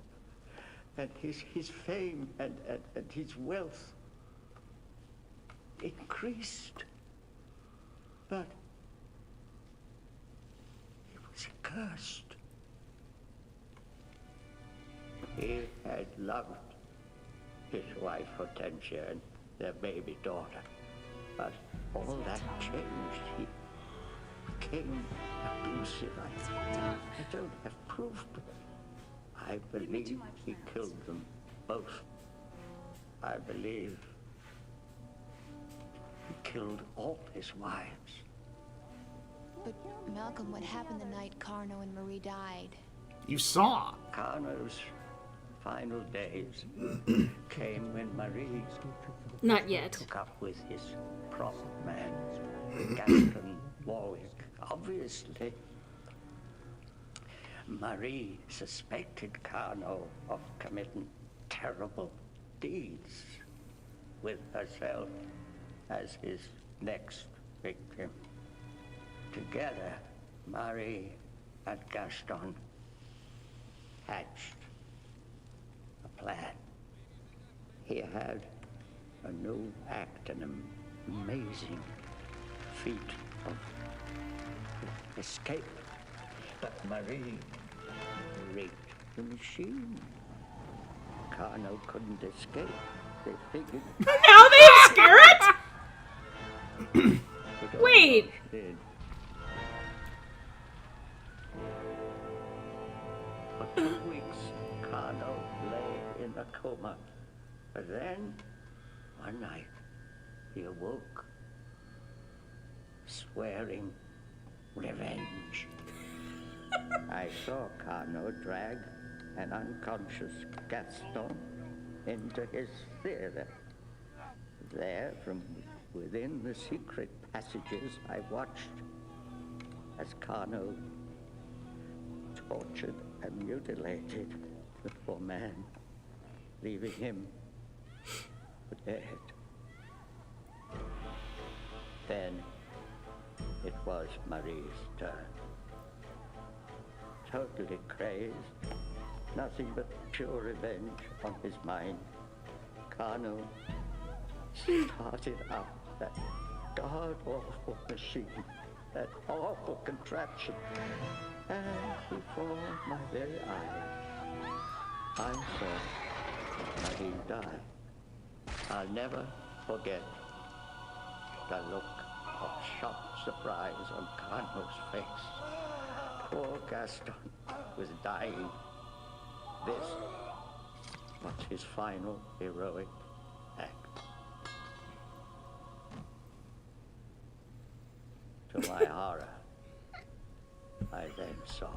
and his fame and his wealth increased. But he was cursed. He had loved his wife Hortensia and their baby daughter. But all that changed. He became abusive. I don't have proof, but I believe he killed them both. I believe he killed all his wives. But Malcolm, what happened the night Carno and Marie died? You saw. Carno's final days came when Marie Not yet. took up with his prop man, Gaston Warwick. Obviously, Marie suspected Carno of committing terrible deeds with herself as his next victim. Together, Marie and Gaston hatched a plan. He had a new act, an amazing feat of escape. But Marie rigged the machine. Carno couldn't escape. They figured Now they obscure it? it Wait. almost did. For 2 weeks, Carno lay in a coma. But then, one night, he awoke, swearing revenge. I saw Carno drag an unconscious Gaston into his theater. There, from within the secret passages, I watched as Carno tortured and mutilated the poor man, leaving him for dead. Then it was Marie's turn. Totally crazed, nothing but pure revenge on his mind, Carno started up that god-awful machine, that awful contraption, and before my very eyes, I saw Marie die. I'll never forget the look of shocked surprise on Carno's face. Poor Gaston was dying. This was his final heroic act. my horror, I then saw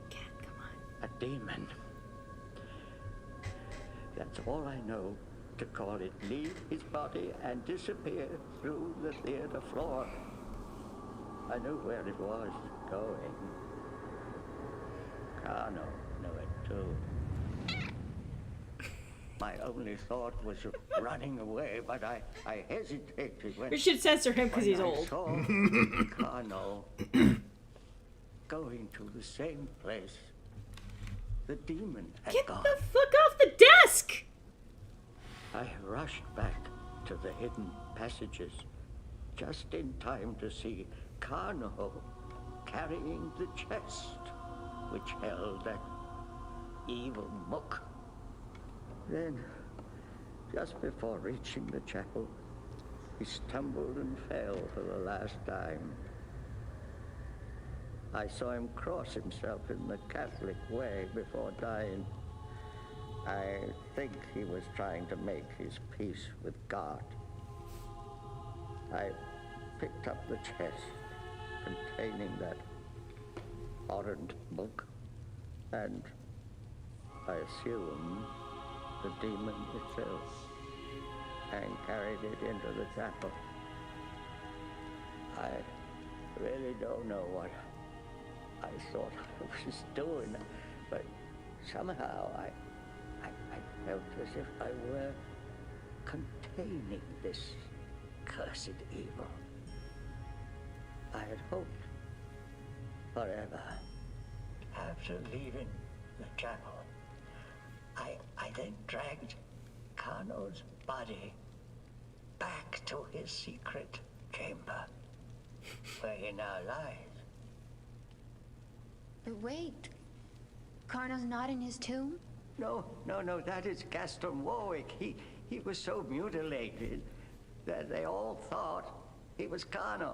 Cat, come on. a demon. That's all I know to call it leave his body and disappear through the theater floor. I knew where it was going. Carno knew it too. My only thought was of running away, but I hesitated when We should censor him because he's I old. saw Carno going to the same place the demon had Get gone. the fuck off the desk! I rushed back to the hidden passages, just in time to see Carno carrying the chest which held that evil book. Then, just before reaching the chapel, he stumbled and fell for the last time. I saw him cross himself in the Catholic way before dying. I think he was trying to make his peace with God. I picked up the chest containing that horrid book, and I assume the demon itself, and carried it into the chapel. I really don't know what I thought I was doing, but somehow I felt as if I were containing this cursed evil. I had hoped forever. After leaving the chapel, I then dragged Carno's body back to his secret chamber, where he now lies. But wait. Carno's not in his tomb? No, that is Gaston Warwick. He was so mutilated that they all thought he was Carno.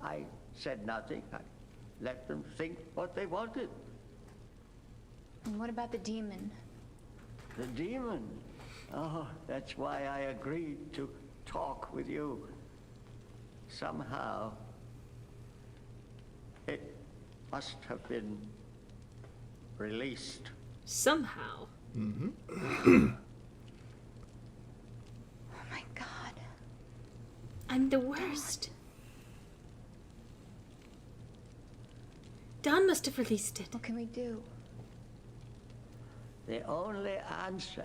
I said nothing. I let them think what they wanted. And what about the demon? The demon? Oh, that's why I agreed to talk with you. Somehow, it must have been released. Somehow. Oh my god. I'm the worst. Don must have released it. What can we do? The only answer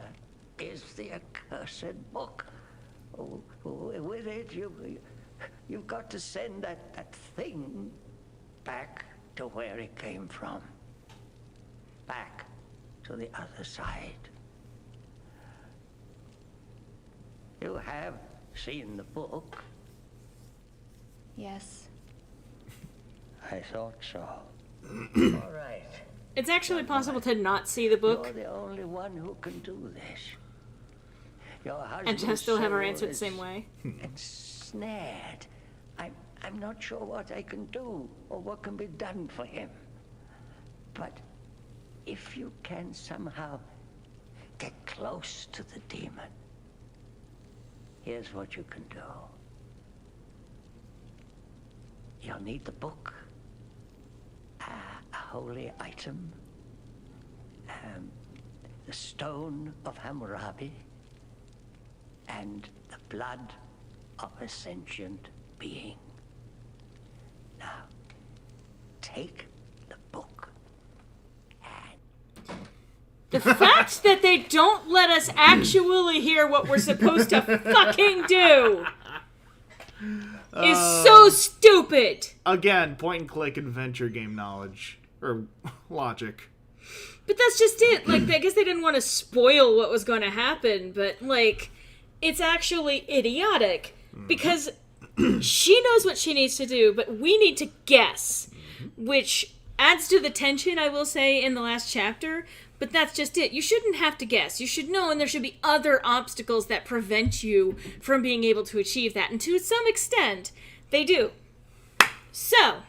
is the accursed book. Oh, with it, you've got to send that thing back to where it came from. Back to the other side. You have seen the book. Yes. I thought so. All right. It's actually possible to not see the book You're the only one who can do this. Your and husband's to still have her soul answer the is same way. ensnared. I'm not sure what I can do or what can be done for him. But if you can somehow get close to the demon, here's what you can do. You'll need the book, a holy item, the stone of Hammurabi, and the blood of a sentient being. Now, take the book and... The fact that they don't let us actually hear what we're supposed to fucking do is so stupid. Again, point and click adventure game knowledge or logic. But that's just it. Like, I guess they didn't want to spoil what was going to happen, but like, it's actually idiotic because she knows what she needs to do, but we need to guess, which adds to the tension, I will say, in the last chapter. But that's just it. You shouldn't have to guess. You should know, and there should be other obstacles that prevent you from being able to achieve that. And to some extent, they do. So,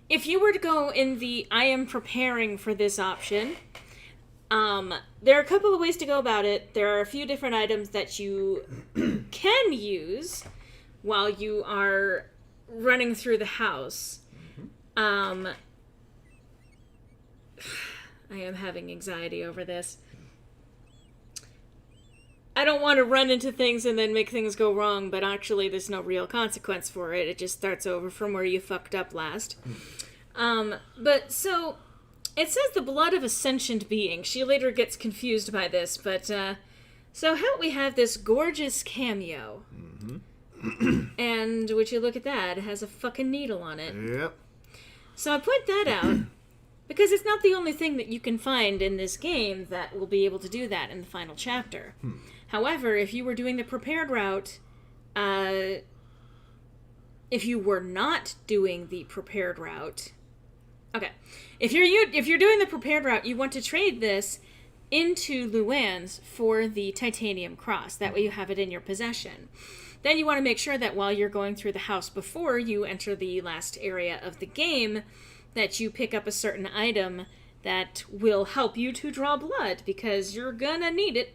if you were to go in the I am preparing for this option, there are a couple of ways to go about it. There are a few different items that you can use, while you are running through the house. I am having anxiety over this. I don't want to run into things and then make things go wrong, but actually there's no real consequence for it. It just starts over from where you fucked up last. But so, it says the blood of a sentient being. She later gets confused by this, but, so how we have this gorgeous cameo. And would you look at that? It has a fucking needle on it. Yep. So I point that out because it's not the only thing that you can find in this game that will be able to do that in the final chapter. However, if you were doing the prepared route, if you were not doing the prepared route, okay, if you're doing the prepared route, you want to trade this into Luann's for the titanium cross. That way you have it in your possession. Then you want to make sure that while you're going through the house before you enter the last area of the game, that you pick up a certain item that will help you to draw blood, because you're gonna need it.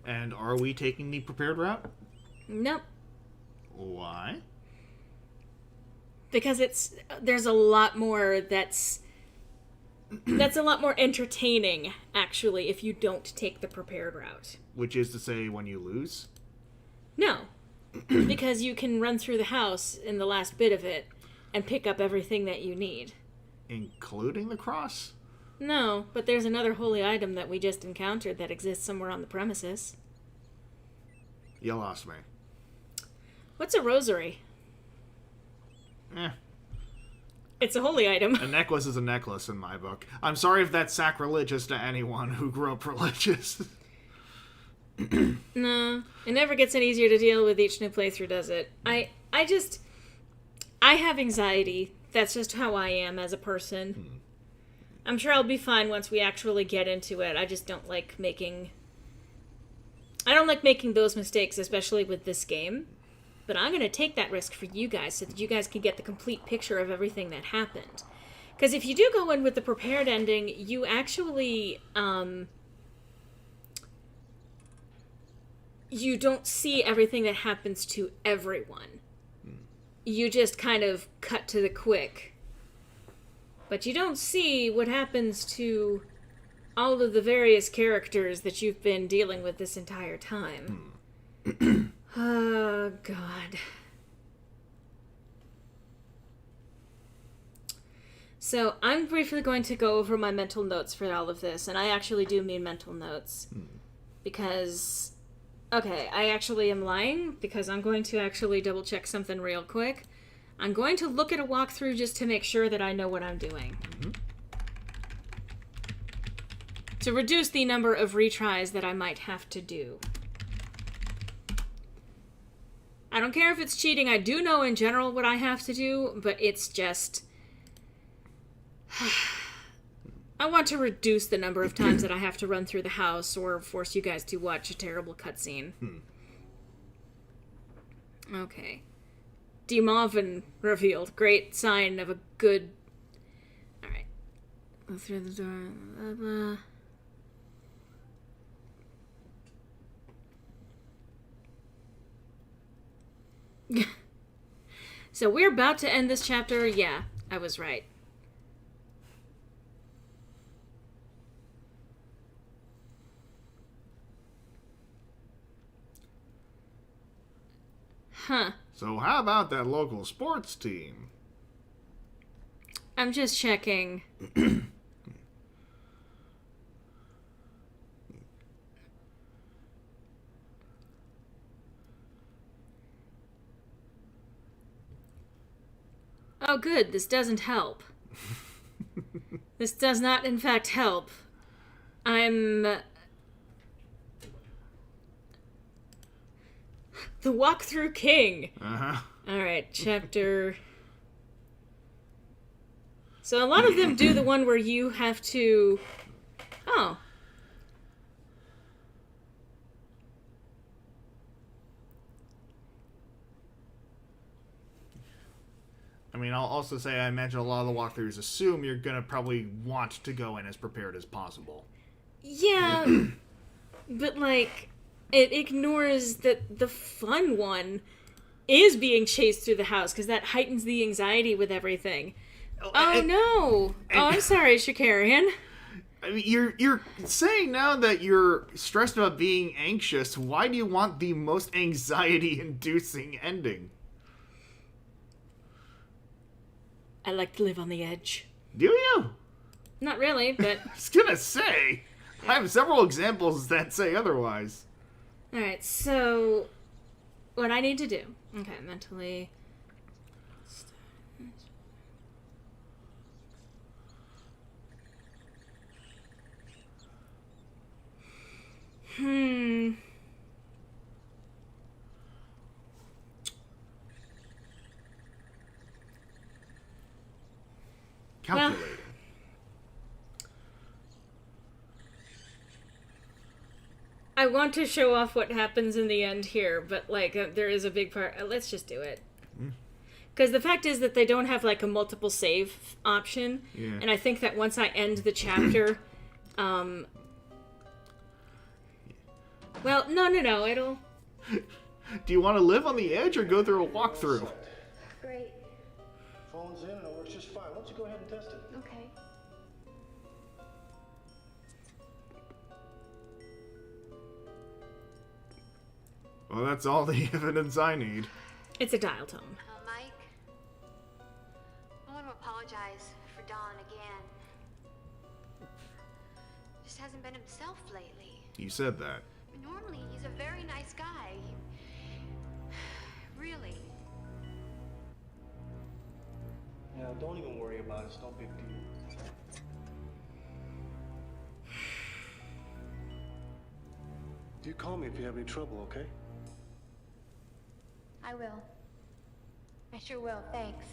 And are we taking the prepared route? Nope. Why? Because there's a lot more that's a lot more entertaining, actually, if you don't take the prepared route. Which is to say, when you lose? No. Because you can run through the house in the last bit of it and pick up everything that you need. Including the cross? No, but there's another holy item that we just encountered that exists somewhere on the premises. You lost me. What's a rosary? It's a holy item. A necklace is a necklace in my book. I'm sorry if that's sacrilegious to anyone who grew up religious. No, it never gets any easier to deal with each new playthrough, does it? I have anxiety. That's just how I am as a person. I'm sure I'll be fine once we actually get into it. I just don't like making those mistakes, especially with this game. But I'm going to take that risk for you guys so that you guys can get the complete picture of everything that happened. Because if you do go in with the prepared ending, you actually, you don't see everything that happens to everyone. You just kind of cut to the quick. But you don't see what happens to all of the various characters that you've been dealing with this entire time. Oh, God. So, I'm briefly going to go over my mental notes for all of this, and I actually do mean mental notes. Because, okay, I actually am lying, because I'm going to actually double check something real quick. I'm going to look at a walkthrough just to make sure that I know what I'm doing. To reduce the number of retries that I might have to do. I don't care if it's cheating. I do know in general what I have to do, but it's just... I want to reduce the number of times that I have to run through the house or force you guys to watch a terrible cutscene. Okay. Demarvin revealed. Great sign of a good... Alright. Go through the door. Blah, blah. So we're about to end this chapter. Yeah, I was right. Huh. So how about that local sports team? I'm just checking. Oh, good. This doesn't help. This does not, in fact, help. I'm... The Walkthrough King. Alright, chapter... So a lot of them do the one where you have to... Oh. I mean, I'll also say I imagine a lot of the walkthroughs assume you're going to probably want to go in as prepared as possible. Yeah, but, like, it ignores that the fun one is being chased through the house, because that heightens the anxiety with everything. Oh no! I'm sorry, Shakarian. I mean, you're saying now that you're stressed about being anxious. Why do you want the most anxiety-inducing ending? I like to live on the edge. Do you? Not really, but... I was gonna say. I have several examples that say otherwise. Alright, so... what I need to do... Okay, mentally... Calculating. I want to show off what happens in the end here, but, like, there is a big part... let's just do it. Because the fact is that they don't have, like, a multiple save option. Yeah. And I think that once I end the chapter... well, no, it'll... Do you want to live on the edge or go through a walkthrough? Great. Phone's in and it works just fine. Why don't you go ahead and test it? Okay. Well, that's all the evidence I need. It's a dial tone. Mike, I want to apologize for Don again. Just hasn't been himself lately. You said that. Normally, he's a very nice guy. Really. Yeah, don't even worry about it. It's no big deal. You call me if you have any trouble, okay? I will. I sure will, thanks.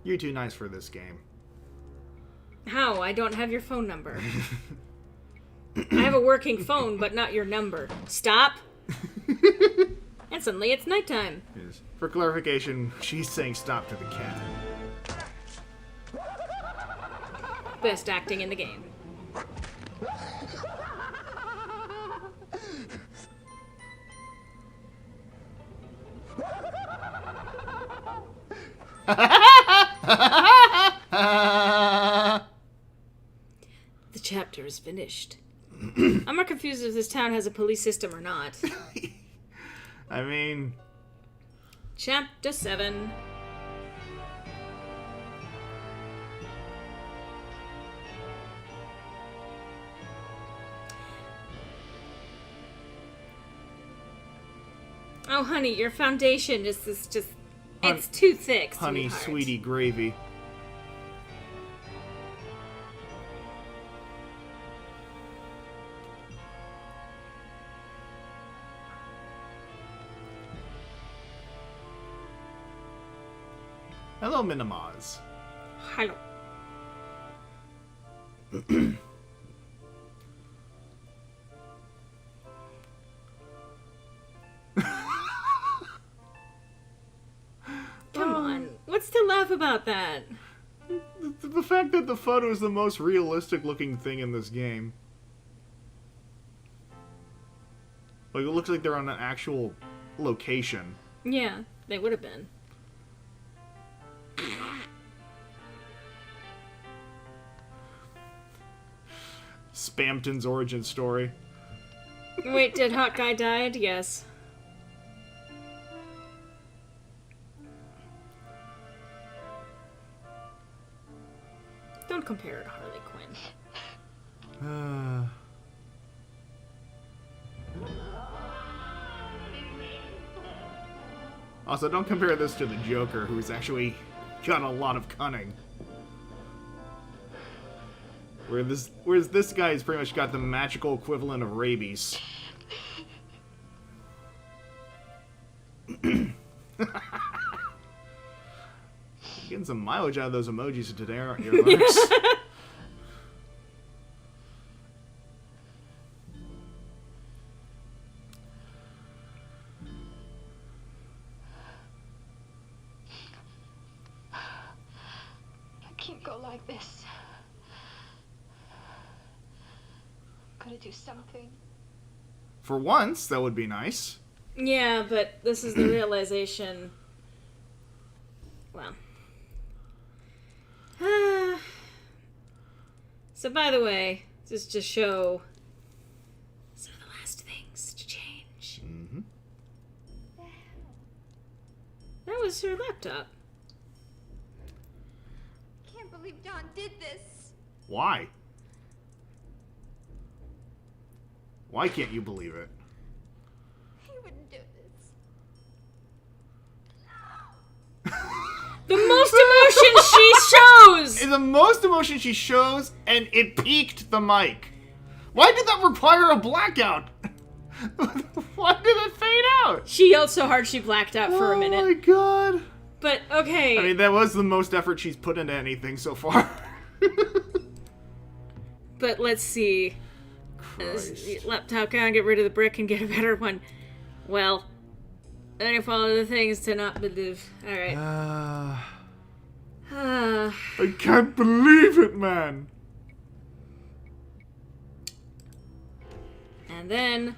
You're too nice for this game. How? I don't have your phone number. I have a working phone, but not your number. Stop! And suddenly it's nighttime. Yes. For clarification, she's saying stop to the cat. Best acting in the game. The chapter is finished. I'm more confused if this town has a police system or not. I mean... Chapter 7. Oh, honey, your foundation is this just... It's too thick, Honey, sweetheart. sweetie gravy. Hello, Minimaz. Hello. Come on. What's to laugh about that? The fact that the photo is the most realistic looking thing in this game. Like, it looks like they're on an actual location. Yeah, they would have been. Spamton's origin story. Wait, did Hawkeye died? Yes. Don't compare her to Harley Quinn. Also, don't compare this to the Joker, who's actually got a lot of cunning. Whereas this guy's pretty much got the magical equivalent of rabies. Getting some mileage out of those emojis today, aren't you, Alex? I can't go like this. Gotta do something. For once, that would be nice. Yeah, but this is the realization. Well. So, by the way, just to show some of the last things to change. Mm-hmm. That was her laptop. Can't believe John did this. Why? Why can't you believe it? He wouldn't do this. The most emotion she shows! The most emotion she shows, and it peaked the mic. Why did that require a blackout? Why did it fade out? She yelled so hard she blacked out for a minute. Oh my god. But, okay. I mean, that was the most effort she's put into anything so far. But let's see. Laptop, can I get rid of the brick and get a better one? Well, only follow the things to not believe. Alright. I can't believe it, man. And then,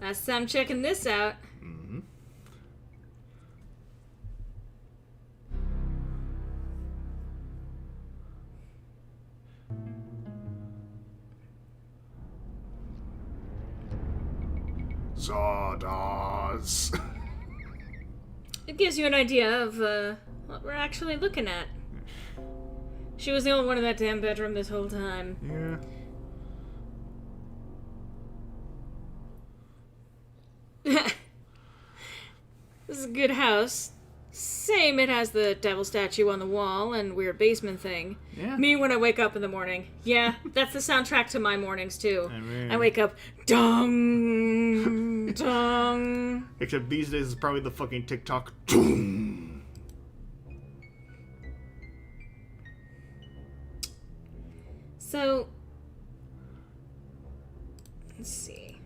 last time checking this out. Mm-hmm. Zardoz. It gives you an idea of what we're actually looking at. She was the only one in that damn bedroom this whole time. Yeah. This is a good house. Same, it has the devil statue on the wall and weird basement thing. Yeah. Me when I wake up in the morning. Yeah, that's the soundtrack to my mornings too. I mean- I wake up, dong, dong. Except these days it's probably the fucking TikTok. So, let's see.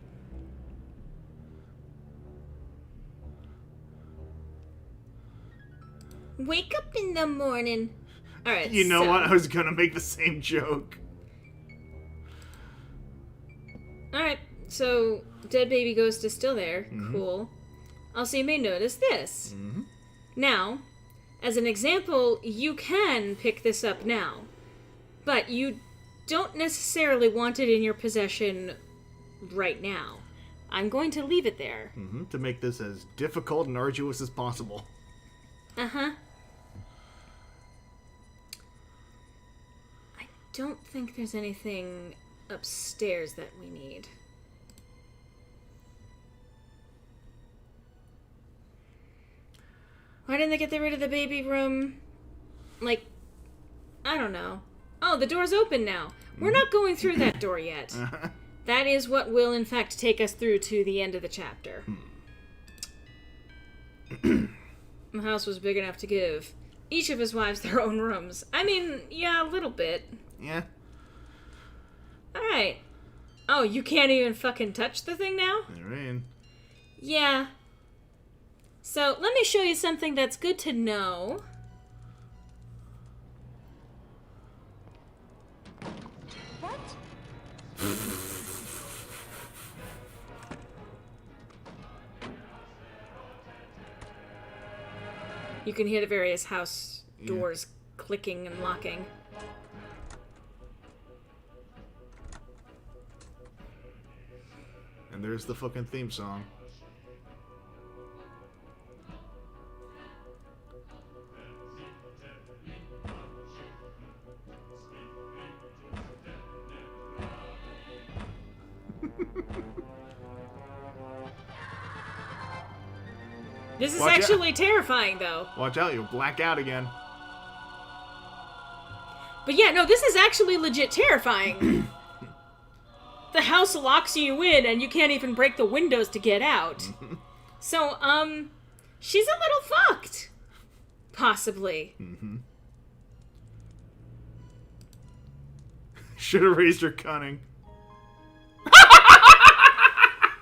Wake up in the morning. Alright, You know so, what? I was gonna make the same joke. Alright, so dead baby ghost is still there. Cool. Also, you may notice this. Now, as an example, you can pick this up now, but you don't necessarily want it in your possession right now. I'm going to leave it there. To make this as difficult and arduous as possible. Uh-huh. I don't think there's anything upstairs that we need. Why didn't they get rid of the baby room? Like, I don't know. Oh, the door's open now. We're not going through that door yet. That is what will, in fact, take us through to the end of the chapter. The house was big enough to give each of his wives their own rooms. I mean, yeah, a little bit. Yeah. Alright. Oh, you can't even fucking touch the thing now? I mean, Yeah. So, let me show you something that's good to know. What? You can hear the various house doors clicking and locking. and there's the fucking theme song. This is Watch out. actually terrifying, though. Watch out, you'll black out again. But yeah, no, this is actually legit terrifying. The house locks you in, and you can't even break the windows to get out. So, she's a little fucked. Possibly. Should have raised her cunning.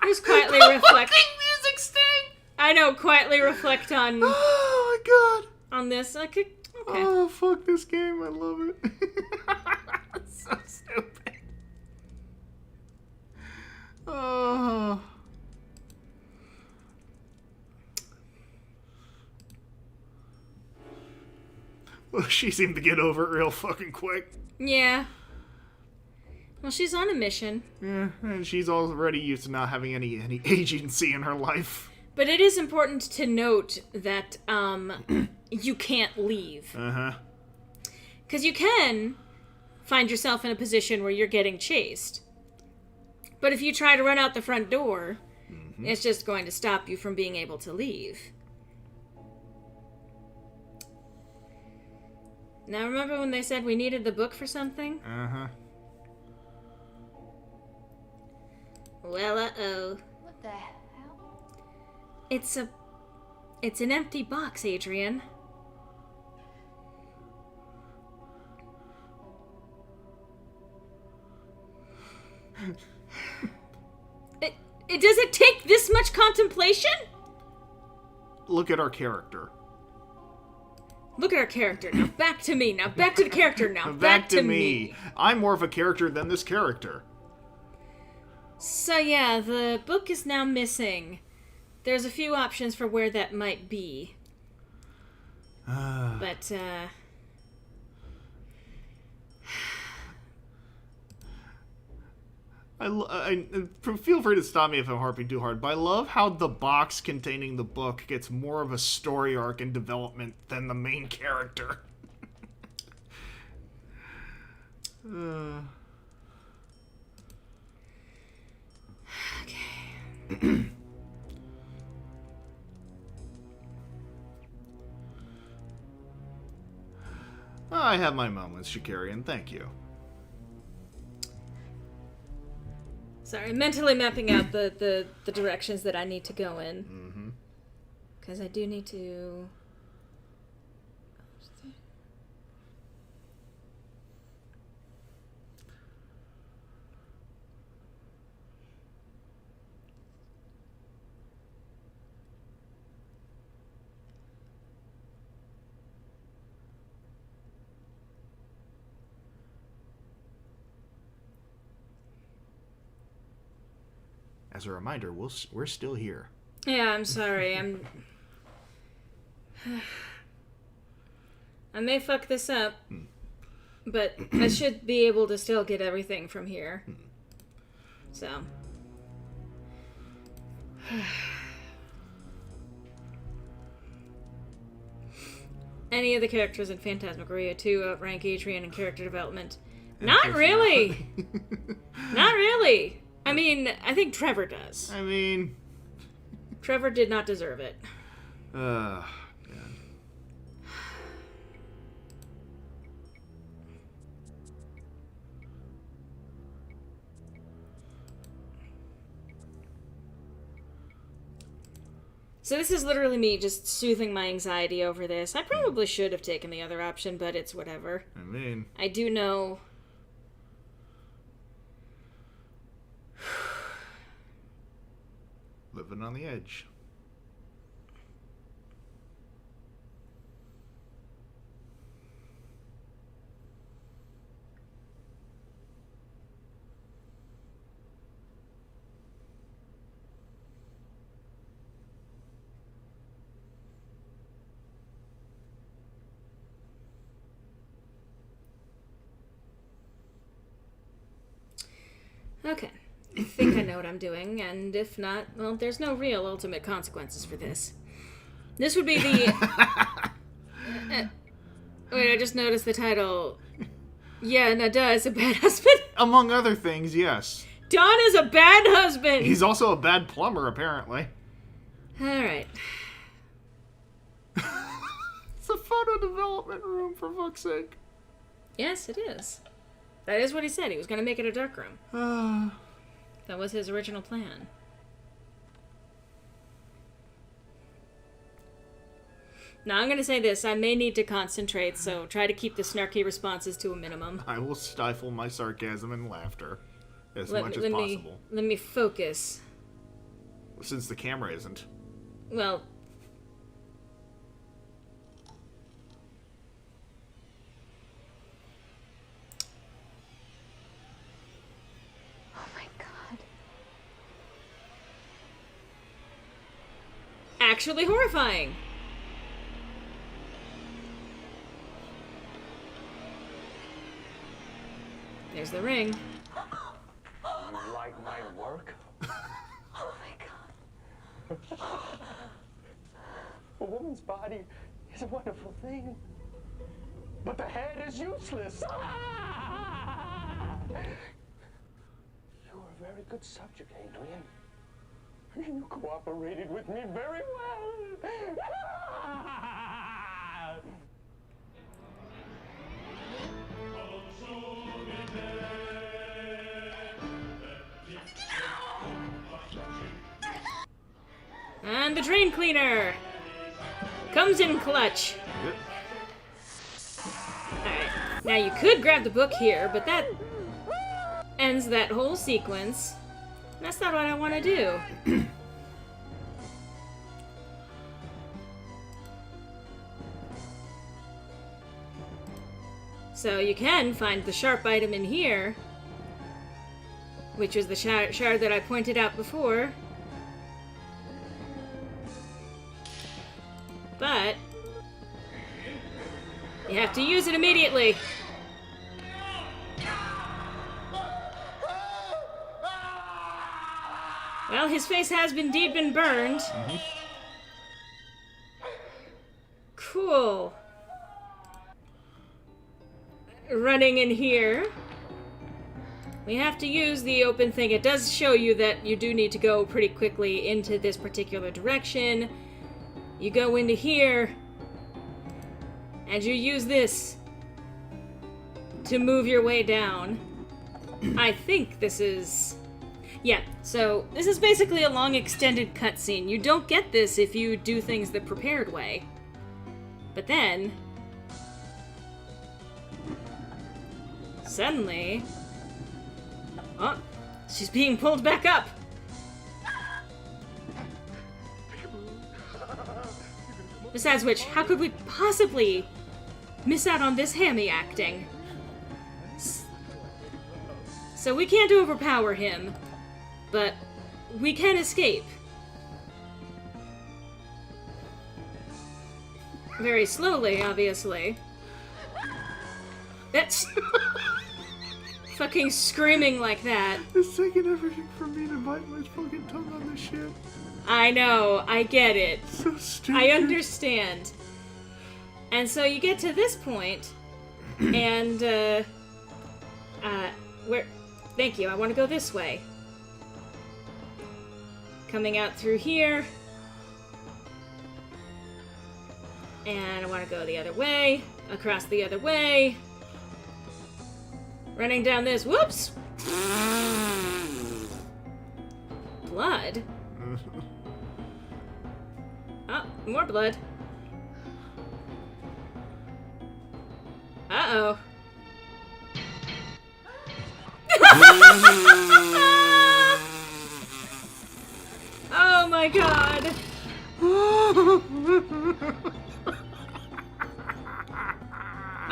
Just quietly reflect. Music sting! I know, quietly reflect on Oh my god! on this. I could. Okay. Oh, fuck this game. I love it. It's so stupid. Well, she seemed to get over it real fucking quick. Yeah. Well, she's on a mission. Yeah, and she's already used to not having any agency in her life. But it is important to note that you can't leave. Uh-huh. Because you can find yourself in a position where you're getting chased. But if you try to run out the front door, it's just going to stop you from being able to leave. Now, remember when they said we needed the book for something? Uh-huh. Well, uh-oh. What the hell? It's an empty box, Adrian. Does it take this much contemplation? Look at our character. Look at our character. Now back to me. Now back to the character. Now Back to me. I'm more of a character than this character. So yeah, the book is now missing. There's a few options for where that might be. But, I feel free to stop me if I'm harping too hard, but I love how the box containing the book gets more of a story arc and development than the main character. Okay. I have my moments, Shikarian. Thank you. Sorry, mentally mapping out the directions that I need to go in. Mm-hmm. Because I do need to... As a reminder, we're still here. Yeah, I'm sorry. I may fuck this up, but I should be able to still get everything from here. So. Any of the characters in Phantasmagoria 2 outrank Adrian in character development? Not really! Not really! I mean, I think Trevor does. I mean... Trevor did not deserve it. God. So this is literally me just soothing my anxiety over this. I probably should have taken the other option, but it's whatever. I mean... I do know... living on the edge. Okay. I think I know what I'm doing, and if not, well, there's no real ultimate consequences for this. This would be the... wait, I just noticed the title. Yeah, no, duh, is a bad husband? Among other things, yes. Don is a bad husband! He's also a bad plumber, apparently. Alright. It's a photo development room, for fuck's sake. Yes, it is. That is what he said. He was going to make it a dark room. That was his original plan. Now, I'm going to say this. I may need to concentrate, so try to keep the snarky responses to a minimum. I will stifle my sarcasm and laughter as much as possible. Let me focus. Since the camera isn't. Well... actually horrifying. There's the ring. You like my work? Oh my god. A woman's body is a wonderful thing, but the head is useless. You were a very good subject, Adrian. You cooperated with me very well. And the drain cleaner comes in clutch. Yep. Alright, now you could grab the book here, but that ends that whole sequence. That's not what I want to do. So you can find the sharp item in here, which was the shard that I pointed out before. But you have to use it immediately. Well, his face has indeed been burned. Cool. Running in here. We have to use the open thing. It does show you that you do need to go pretty quickly into this particular direction. You go into here, and you use this to move your way down. I think this is... Yeah, so this is basically a long extended cutscene. You don't get this if you do things the prepared way. But then... suddenly... Oh, she's being pulled back up! Besides which, how could we possibly miss out on this hammy acting? So we can't overpower him, but we can escape. Very slowly, obviously. That's... fucking screaming like that. It's taking everything from me to bite my fucking tongue on this shit. I know, I get it. So stupid. I understand. And so you get to this point, and, where... Thank you, I want to go this way. Coming out through here. And I want to go the other way, across the other way. Running down this, whoops! Blood? Oh, more blood. Uh-oh. Oh my god.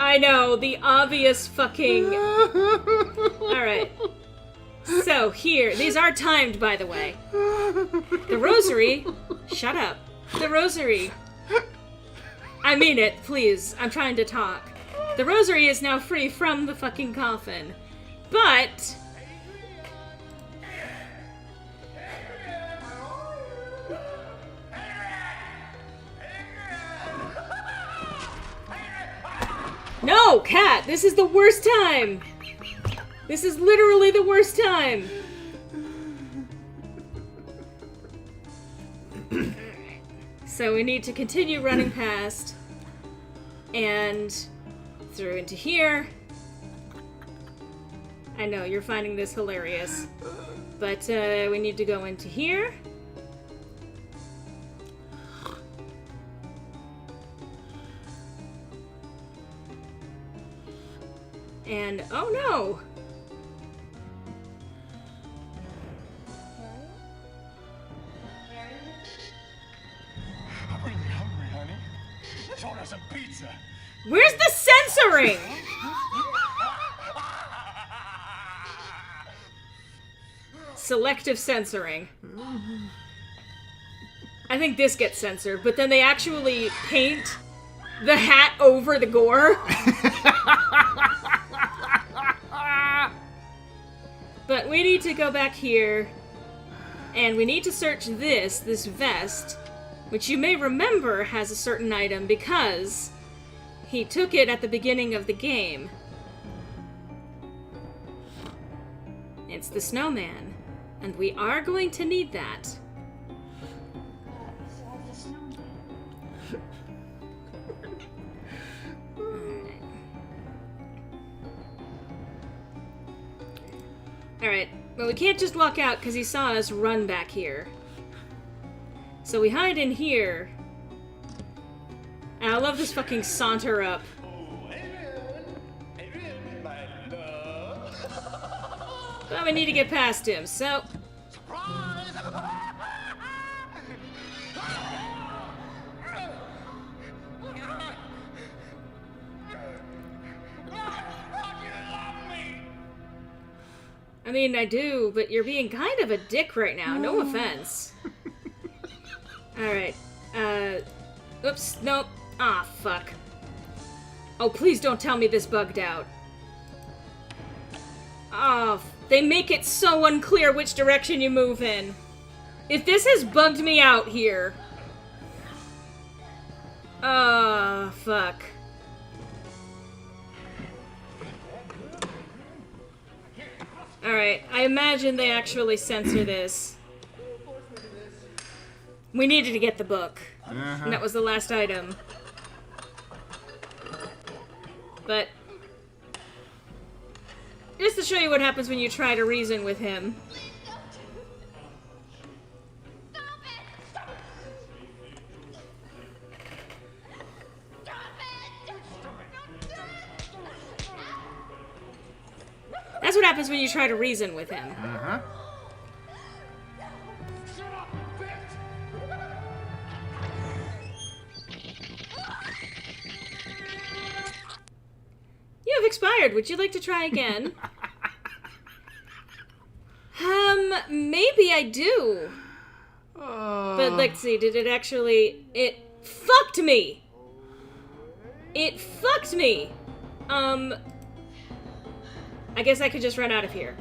I know, the obvious fucking... Alright. So, here, these are timed, by the way. The rosary... Shut up. The rosary... I mean it, please. I'm trying to talk. The rosary is now free from the fucking coffin. But... No, Cat! This is the worst time! This is literally the worst time! So we need to continue running past, and through into here. I know, you're finding this hilarious. But we need to go into here. And, oh no! I'm really hungry, honey. Let's order some pizza. Where's the censoring? Selective censoring. I think this gets censored, but then they actually paint the hat over the gore. But we need to go back here, and we need to search this vest, which you may remember has a certain item because he took it at the beginning of the game. It's the snowman, and we are going to need that. Alright, well we can't just walk out because he saw us run back here. So we hide in here. And I love this fucking saunter up. But we need to get past him, so... I mean, I do, but you're being kind of a dick right now. No offense. Alright. Oops. Nope. Ah, fuck. Oh, please don't tell me this bugged out. Oh, they make it so unclear which direction you move in. If this has bugged me out here... Oh, fuck. Alright, I imagine they actually censor this. We needed to get the book. And that was the last item. But... just to show you what happens when you try to reason with him. That's what happens when you try to reason with him. You have expired. Would you like to try again? Maybe I do. But let's see, did it actually... It fucked me! It fucked me! I guess I could just run out of here.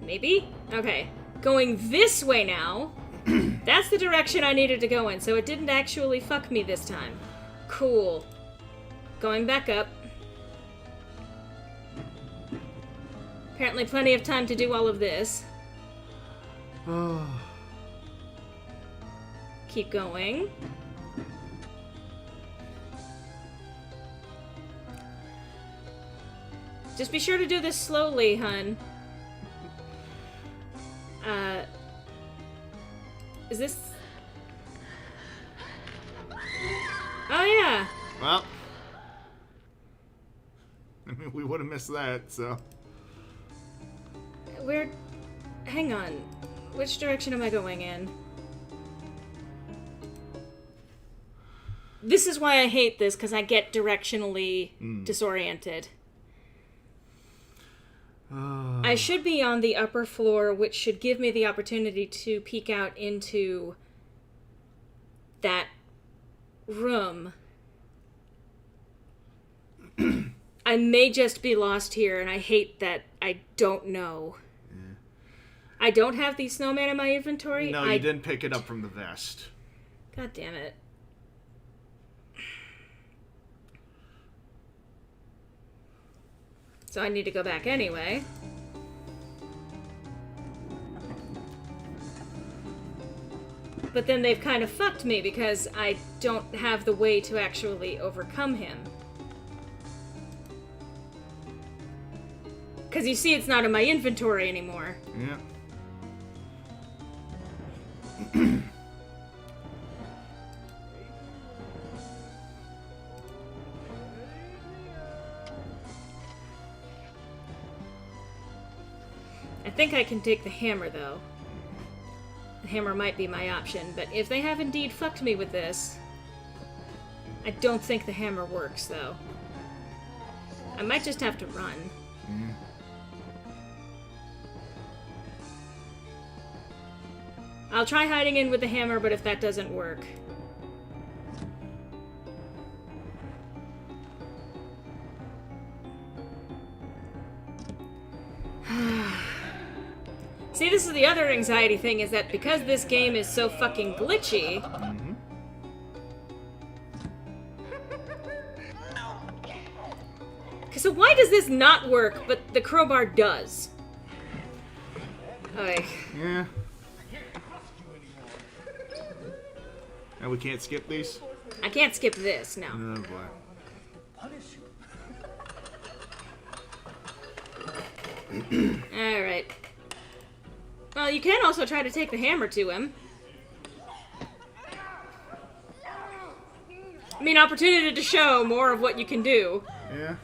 Maybe? Okay. Going this way now. That's the direction I needed to go in, so it didn't actually fuck me this time. Cool. Going back up. Apparently plenty of time to do all of this. Keep going. Just be sure to do this slowly, hun. Is this... Oh, yeah. Well. I mean, we would have missed that, so... Where... Hang on. Which direction am I going in? This is why I hate this, because I get directionally disoriented. I should be on the upper floor, which should give me the opportunity to peek out into that room. I may just be lost here, and I hate that I don't know. Yeah. I don't have the snowman in my inventory. No, you didn't pick it up from the vest. God damn it. So I need to go back anyway. But then they've kind of fucked me because I don't have the way to actually overcome him. Because you see it's not in my inventory anymore. Yeah. I think I can take the hammer, though. The hammer might be my option, but if they have indeed fucked me with this, I don't think the hammer works, though. I might just have to run. I'll try hiding in with the hammer, but if that doesn't work... See, this is the other anxiety thing, is that because this game is so fucking glitchy... So why does this not work, but the crowbar does? Oy. Yeah. And we can't skip these? I can't skip this, no. Oh boy. Alright. Well, you can also try to take the hammer to him. I mean, opportunity to show more of what you can do. Yeah.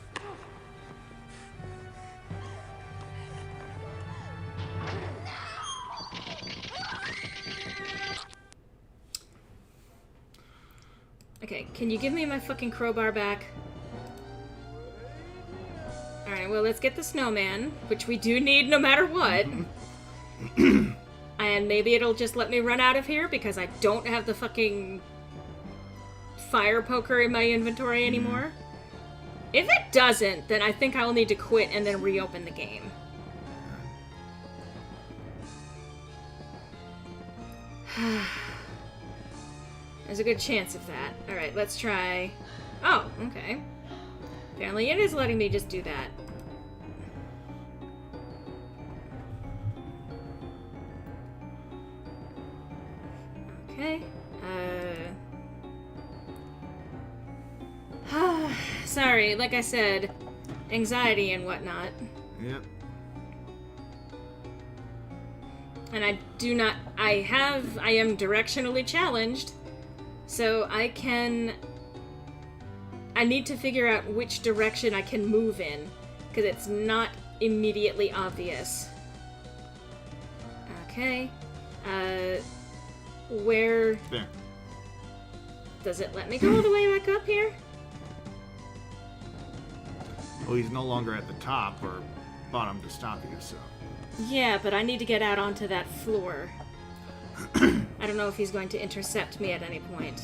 Okay, can you give me my fucking crowbar back? Alright, well, let's get the snowman, which we do need no matter what. And maybe it'll just let me run out of here because I don't have the fucking fire poker in my inventory anymore. If it doesn't, then I think I'll need to quit and then reopen the game. There's a good chance of that. Alright, let's try... Oh, okay. Apparently it is letting me just do that. Okay. Sorry, like I said, anxiety and whatnot. Yep. And I am directionally challenged, so I need to figure out which direction I can move in, because it's not immediately obvious. Okay. Where... There. Does it let me go all the way back up here? Well, he's no longer at the top or bottom to stop you, so... Yeah, but I need to get out onto that floor. I don't know if he's going to intercept me at any point.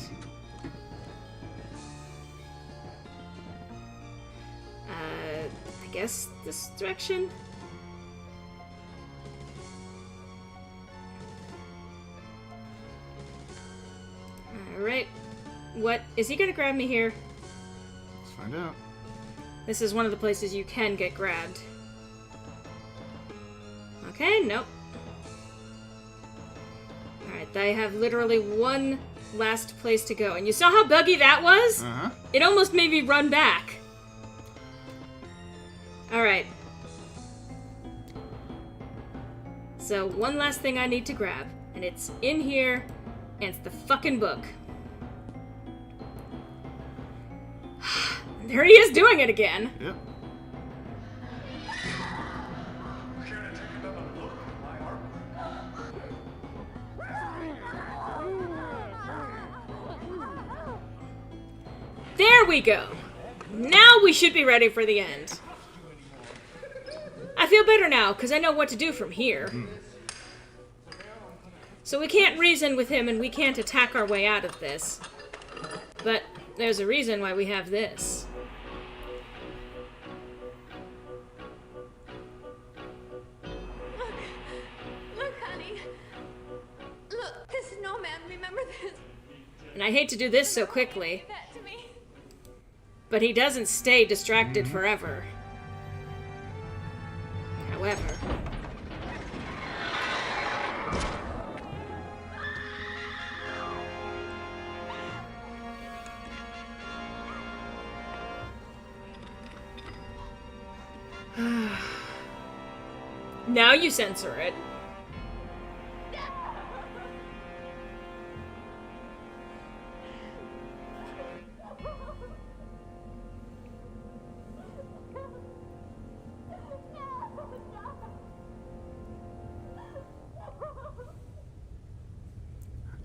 I guess this direction? Alright. What? Is he gonna grab me here? Let's find out. This is one of the places you can get grabbed. Okay, nope. Alright, I have literally one last place to go. And you saw how buggy that was? Uh-huh. It almost made me run back. Alright. So, one last thing I need to grab. And it's in here, and it's the fucking book. There he is doing it again. Yep. There we go. Now we should be ready for the end. I feel better now, because I know what to do from here. So we can't reason with him, and we can't attack our way out of this. But there's a reason why we have this. Look, honey. Look, this snowman, remember this? And I hate to do this so quickly, That to me. but he doesn't stay distracted forever. However... Now you censor it.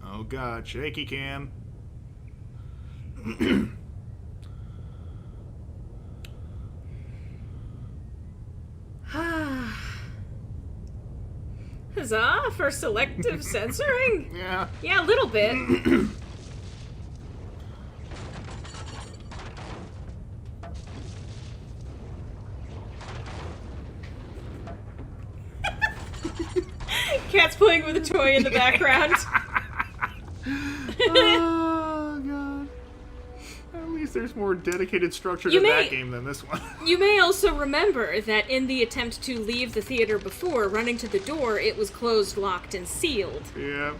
Oh god, shaky cam. is off for selective censoring? Yeah. Yeah, a little bit. Cat's playing with a toy in the background. Oh, God. At least there's more dedicated structure to that game than this one. You may also remember that in the attempt to leave the theater before, running to the door, it was closed, locked, and sealed. Yeah.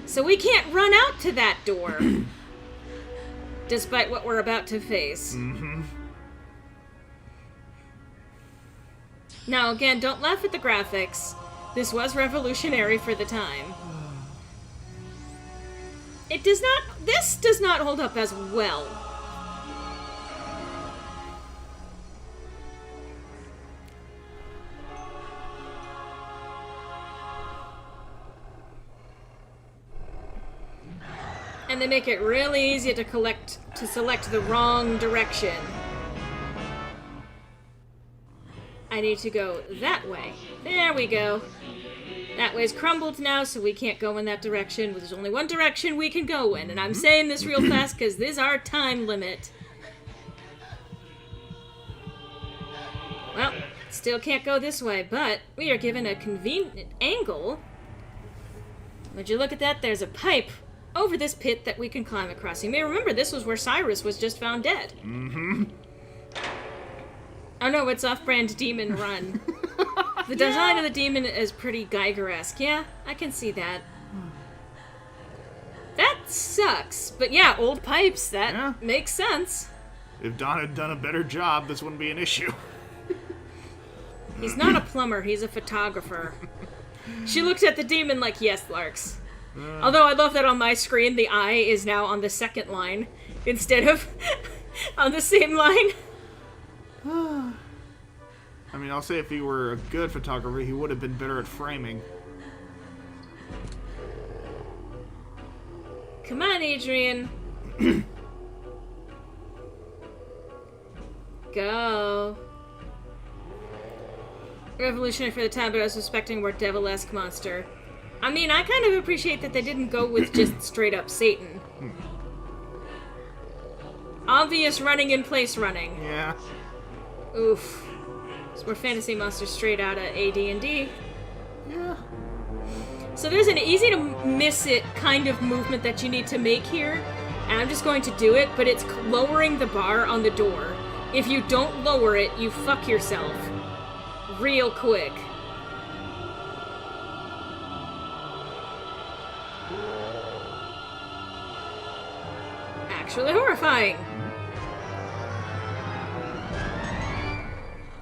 So we can't run out to that door. Despite what we're about to face. Mm-hmm. Now, again, don't laugh at the graphics. This was revolutionary for the time. This does not hold up as well. And they make it really easy to select the wrong direction. I need to go that way. There we go. That way's crumbled now, so we can't go in that direction. There's only one direction we can go in, and I'm saying this real fast because this is our time limit. Well, still can't go this way, but we are given a convenient angle. Would you look at that? There's a pipe over this pit that we can climb across. You may remember this was where Cyrus was just found dead. Mm-hmm. Oh no, it's Off-Brand Demon Run. The design of the demon is pretty Geiger-esque. Yeah, I can see that. That sucks. But yeah, old pipes, that makes sense. If Don had done a better job, this wouldn't be an issue. He's not a plumber, he's a photographer. She looked at the demon like, yes, Larks. Although I love that on my screen, the eye is now on the second line instead of on the same line. I mean, I'll say if he were a good photographer, he would have been better at framing. Come on, Adrian. Go. Revolutionary for the time, but I was suspecting more devil-esque monster. I mean, I kind of appreciate that they didn't go with just straight-up Satan. Obvious running-in-place running. Yeah. Oof. It's more fantasy monsters straight out of AD&D. Yeah. So there's an easy-to-miss-it kind of movement that you need to make here, and I'm just going to do it, but it's lowering the bar on the door. If you don't lower it, you fuck yourself. Real quick. Actually horrifying.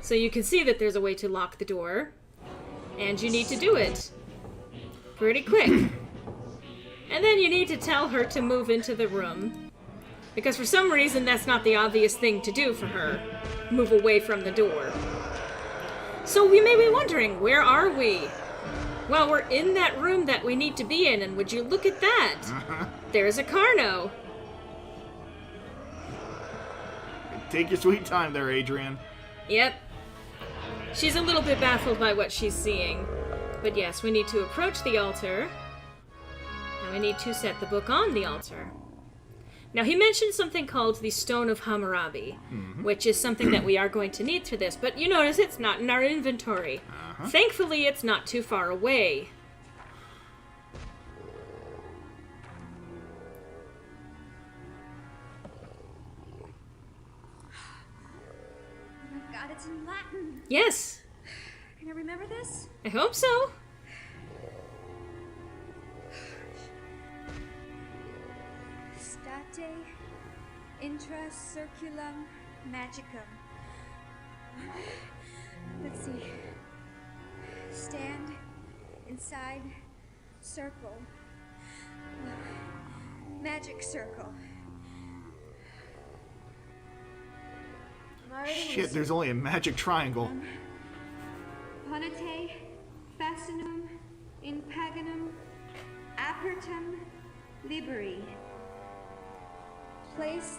So you can see that there's a way to lock the door, and you need to do it pretty quick. And then you need to tell her to move into the room, because for some reason that's not the obvious thing to do for her. Move away from the door. So we may be wondering, where are we? Well, we're in that room that we need to be in, and would you look at that? There's a Carno. Take your sweet time there, Adrian. Yep. She's a little bit baffled by what she's seeing. But yes, we need to approach the altar. And we need to set the book on the altar. Now, he mentioned something called the Stone of Hammurabi, which is something that we are going to need for this. But you notice it's not in our inventory. Thankfully, it's not too far away. Oh my god, it's in Latin. Yes. Can I remember this? I hope so. State intra circulum magicum. Let's see. Stand inside circle. Magic circle. Shit, there's only a magic triangle. Ponete fascinum in paganum apertum liberi. Place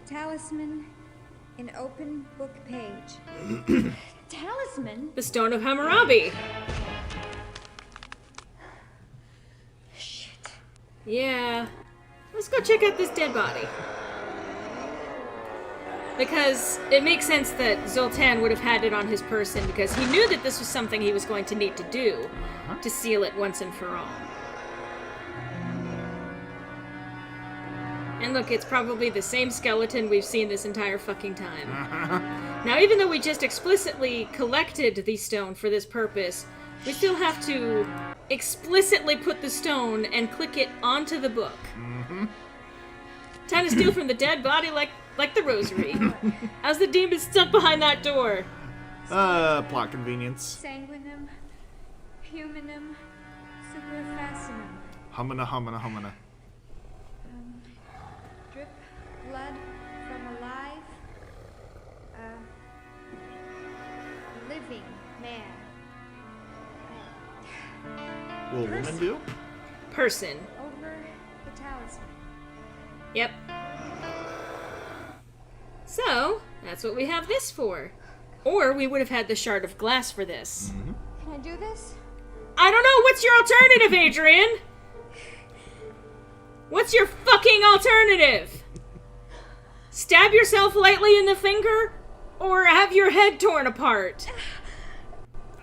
talisman in open book page. talisman? The Stone of Hammurabi. Shit. Yeah. Let's go check out this dead body. Because it makes sense that Zoltan would have had it on his person because he knew that this was something he was going to need to do to seal it once and for all. And look, it's probably the same skeleton we've seen this entire fucking time. Now, even though we just explicitly collected the stone for this purpose, we still have to explicitly put the stone and click it onto the book. Time to steal from the dead body like the rosary. How's the demon stuck behind that door? Plot convenience. Sanguinum, humanum, superfacinum. Humana, humana, humana. Drip blood from alive, living man. Will a woman do? Person. Over the talisman. Yep. So, that's what we have this for. Or we would have had the shard of glass for this. Can I do this? I don't know, what's your alternative, Adrian? What's your fucking alternative? Stab yourself lightly in the finger? Or have your head torn apart?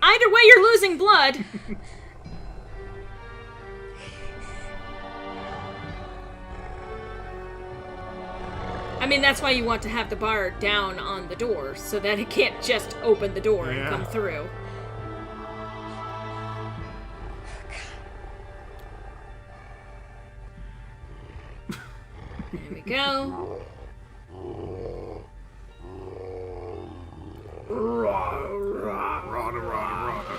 Either way, you're losing blood. I mean, that's why you want to have the bar down on the door, so that it can't just open the door and come through. There we go. Rada, rada, rada.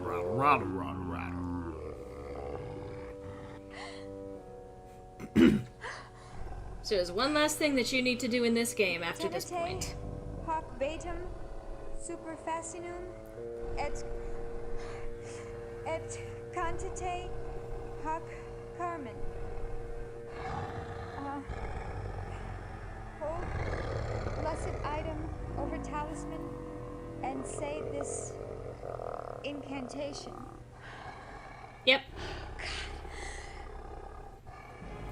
Rada, rada, rada, rada. So there's one last thing that you need to do in this game after this point. Hoc betum, superfacinum, et quantate, hoc carmen. Hold blessed item over talisman and say this incantation. Yep.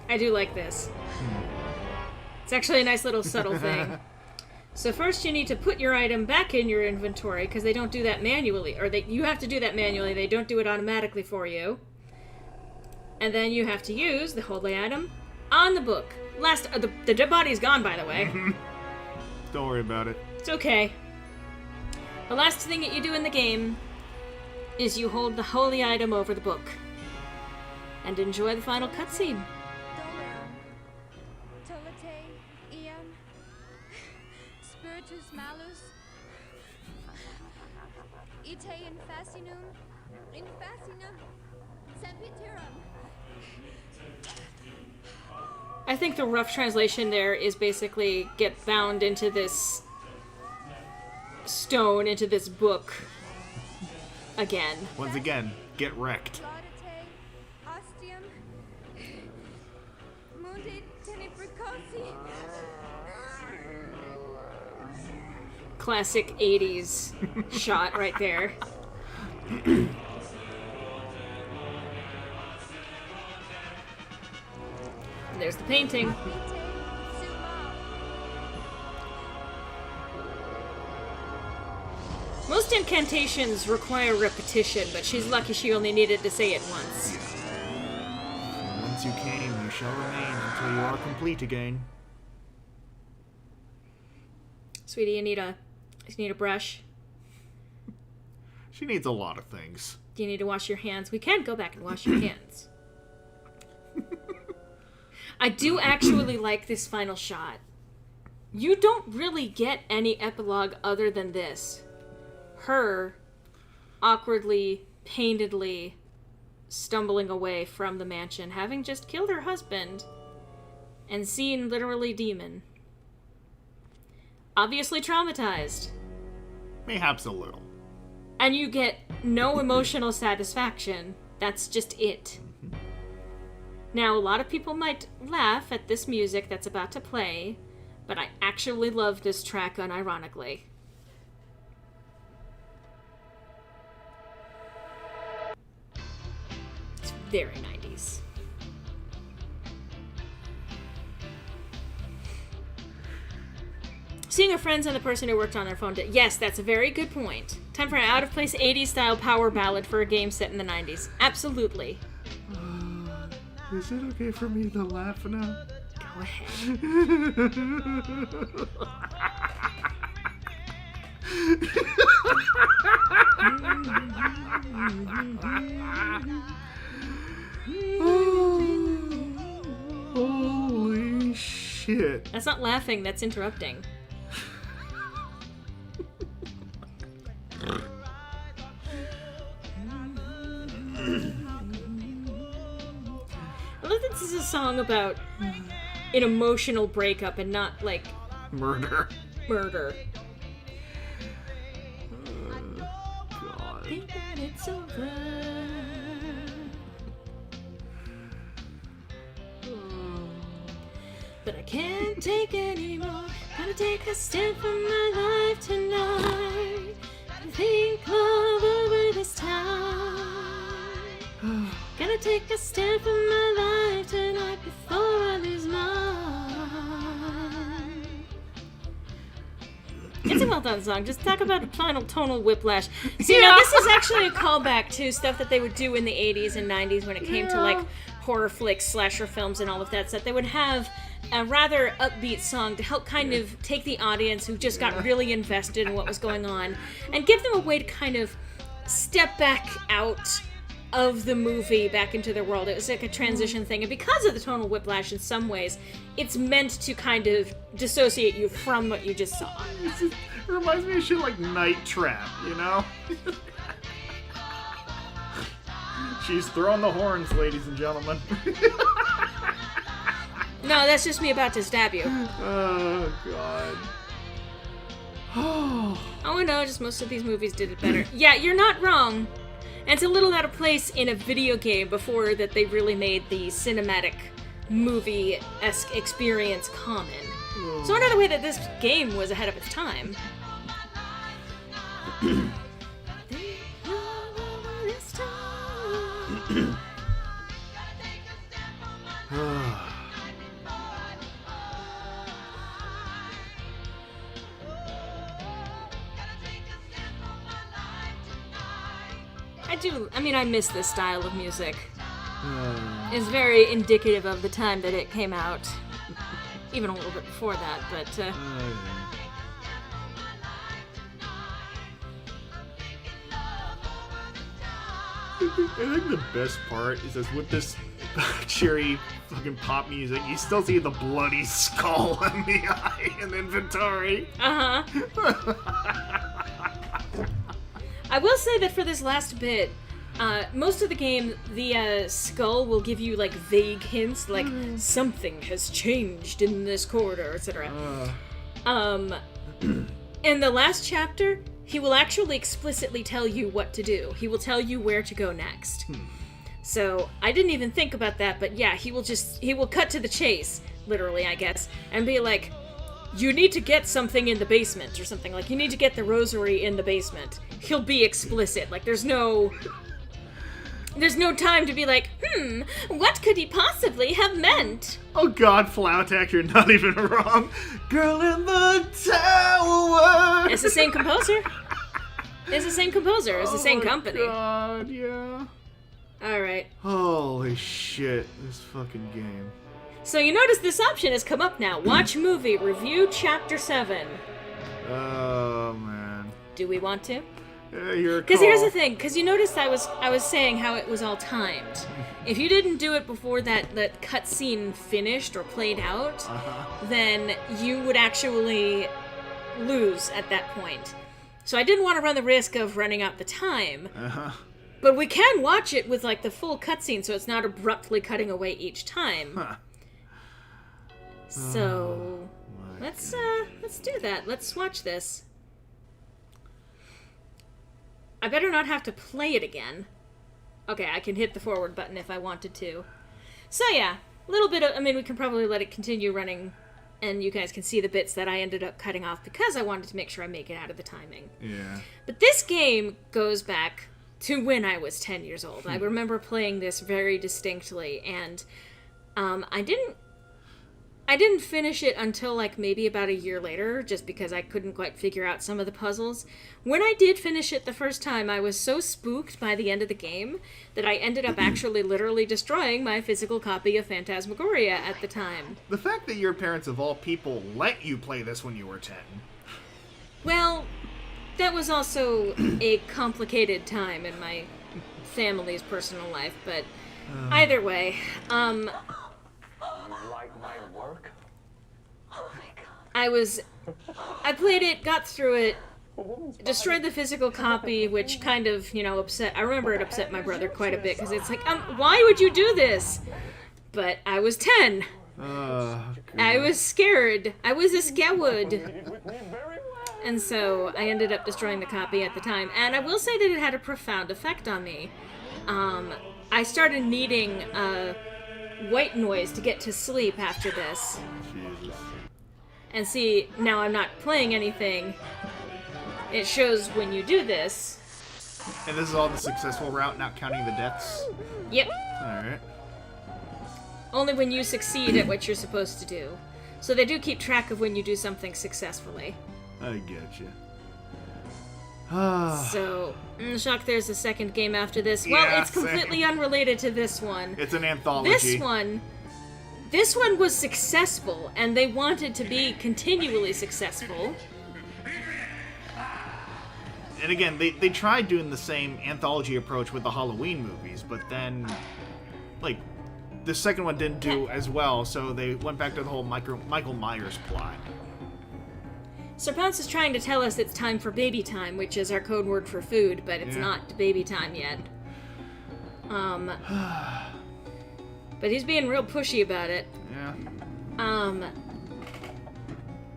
I do like this. It's actually a nice little subtle thing. So first you need to put your item back in your inventory, because they don't do that manually. Or you have to do that manually. They don't do it automatically for you. And then you have to use the holy item on the book. The dead body's gone, by the way. Don't worry about it. It's okay. The last thing that you do in the game is you hold the holy item over the book. And enjoy the final cutscene. Spiritus malus, ite in fascinum, sempiterum. I think the rough translation there is basically get bound into this stone, into this book again. Once again, get wrecked. Laudate ostium, munde tenebricosi. Classic 80s shot right there. And there's the painting. Most incantations require repetition, but she's lucky she only needed to say it once. Once you came, you shall remain until you are complete again. Sweetie, you need a brush. She needs a lot of things. Do you need to wash your hands? We can go back and wash your hands. I do actually like this final shot. You don't really get any epilogue other than this. Her awkwardly, painedly stumbling away from the mansion, having just killed her husband and seen literally demon. Obviously traumatized. Mayhaps a little. And you get no emotional satisfaction. That's just it. Now, a lot of people might laugh at this music that's about to play, but I actually love this track unironically. very 90s. Seeing her friends and the person who worked on their phone. Yes, that's a very good point. Time for an out-of-place 80s style power ballad for a game set in the 90s. Absolutely. Is it okay for me to laugh now? Go ahead. Holy shit. That's not laughing, that's interrupting. I love that this is a song about an emotional breakup and not, like, Murder. murder. God. Think that it's over. But I can't take anymore. Gotta take a step from my life tonight. To think love over this time. Gotta take a step from my life tonight before I lose mine. It's a well done song. Just talk about a final tonal whiplash. So, you know, this is actually a callback to stuff that they would do in the 80s and 90s when it came to, like, horror flicks, slasher films, and all of that stuff. They would have a rather upbeat song to help kind of take the audience who just got really invested in what was going on and give them a way to kind of step back out of the movie back into their world. It was like a transition thing, and because of the tonal whiplash in some ways, it's meant to kind of dissociate you from what you just saw. It reminds me of shit like Night Trap, you know? She's throwing the horns, ladies and gentlemen. No, that's just me about to stab you. Oh, God. Oh no, just most of these movies did it better. Yeah, you're not wrong. And it's a little out of place in a video game before that they really made the cinematic movie-esque experience common. So another way that this game was ahead of its time. I miss this style of music. It's very indicative of the time that it came out. Even a little bit before that, but... I think the best part is that with this cheery fucking pop music, you still see the bloody skull in the eye in the inventory. I will say that for this last bit, most of the game, the skull will give you, like, vague hints, like, something has changed in this corridor, etc. In the last chapter, he will actually explicitly tell you what to do. He will tell you where to go next. So, I didn't even think about that, but yeah, he will cut to the chase, literally, I guess, and be like, you need to get something in the basement, or something. Like, you need to get the rosary in the basement. He'll be explicit. Like, there's no time to be like, what could he possibly have meant? Oh God, Flautak, you're not even wrong. Girl in the tower. It's the same composer. It's the same composer. It's the same company. Oh God, yeah. Alright. Holy shit, this fucking game. So you notice this option has come up now. Watch movie, review chapter 7. Oh, man. Do we want to? Because here's the thing, because you noticed I was saying how it was all timed. If you didn't do it before that cutscene finished or played out, then you would actually lose at that point. So I didn't want to run the risk of running out the time. But we can watch it with, like, the full cutscene, so it's not abruptly cutting away each time. So let's do that. Let's watch this. I better not have to play it again. Okay, I can hit the forward button if I wanted to. So yeah, a little bit of, we can probably let it continue running, and you guys can see the bits that I ended up cutting off because I wanted to make sure I make it out of the timing. Yeah. But this game goes back to when I was 10 years old. I remember playing this very distinctly, and I didn't finish it until like maybe about a year later, just because I couldn't quite figure out some of the puzzles. When I did finish it the first time, I was so spooked by the end of the game that I ended up actually literally destroying my physical copy of Phantasmagoria at the time. The fact that your parents of all people let you play this when you were 10. Well, that was also a complicated time in my family's personal life, but either way, You like my work? I played it, got through it, destroyed the physical copy, which kind of, I remember it upset my brother quite a bit, because it's like, why would you do this? But I was 10. I was scared. I was a scoward. And so I ended up destroying the copy at the time. And I will say that it had a profound effect on me. I started needing white noise to get to sleep after this. Jesus. And see, now I'm not playing anything. It shows when you do this. And this is all the successful route, not counting the deaths? Yep. Alright. Only when you succeed at what you're supposed to do. So they do keep track of when you do something successfully. I get you. So, shock there's a second game after this. Well, Yeah, it's completely unrelated to this one. It's an anthology. This one was successful, and they wanted to be continually successful. And again, they tried doing the same anthology approach with the Halloween movies, but then, like, the second one didn't do as well, so they went back to the whole Michael Myers plot. Sir Pounce is trying to tell us it's time for baby time, which is our code word for food, but it's not baby time yet. But he's being real pushy about it. Yeah.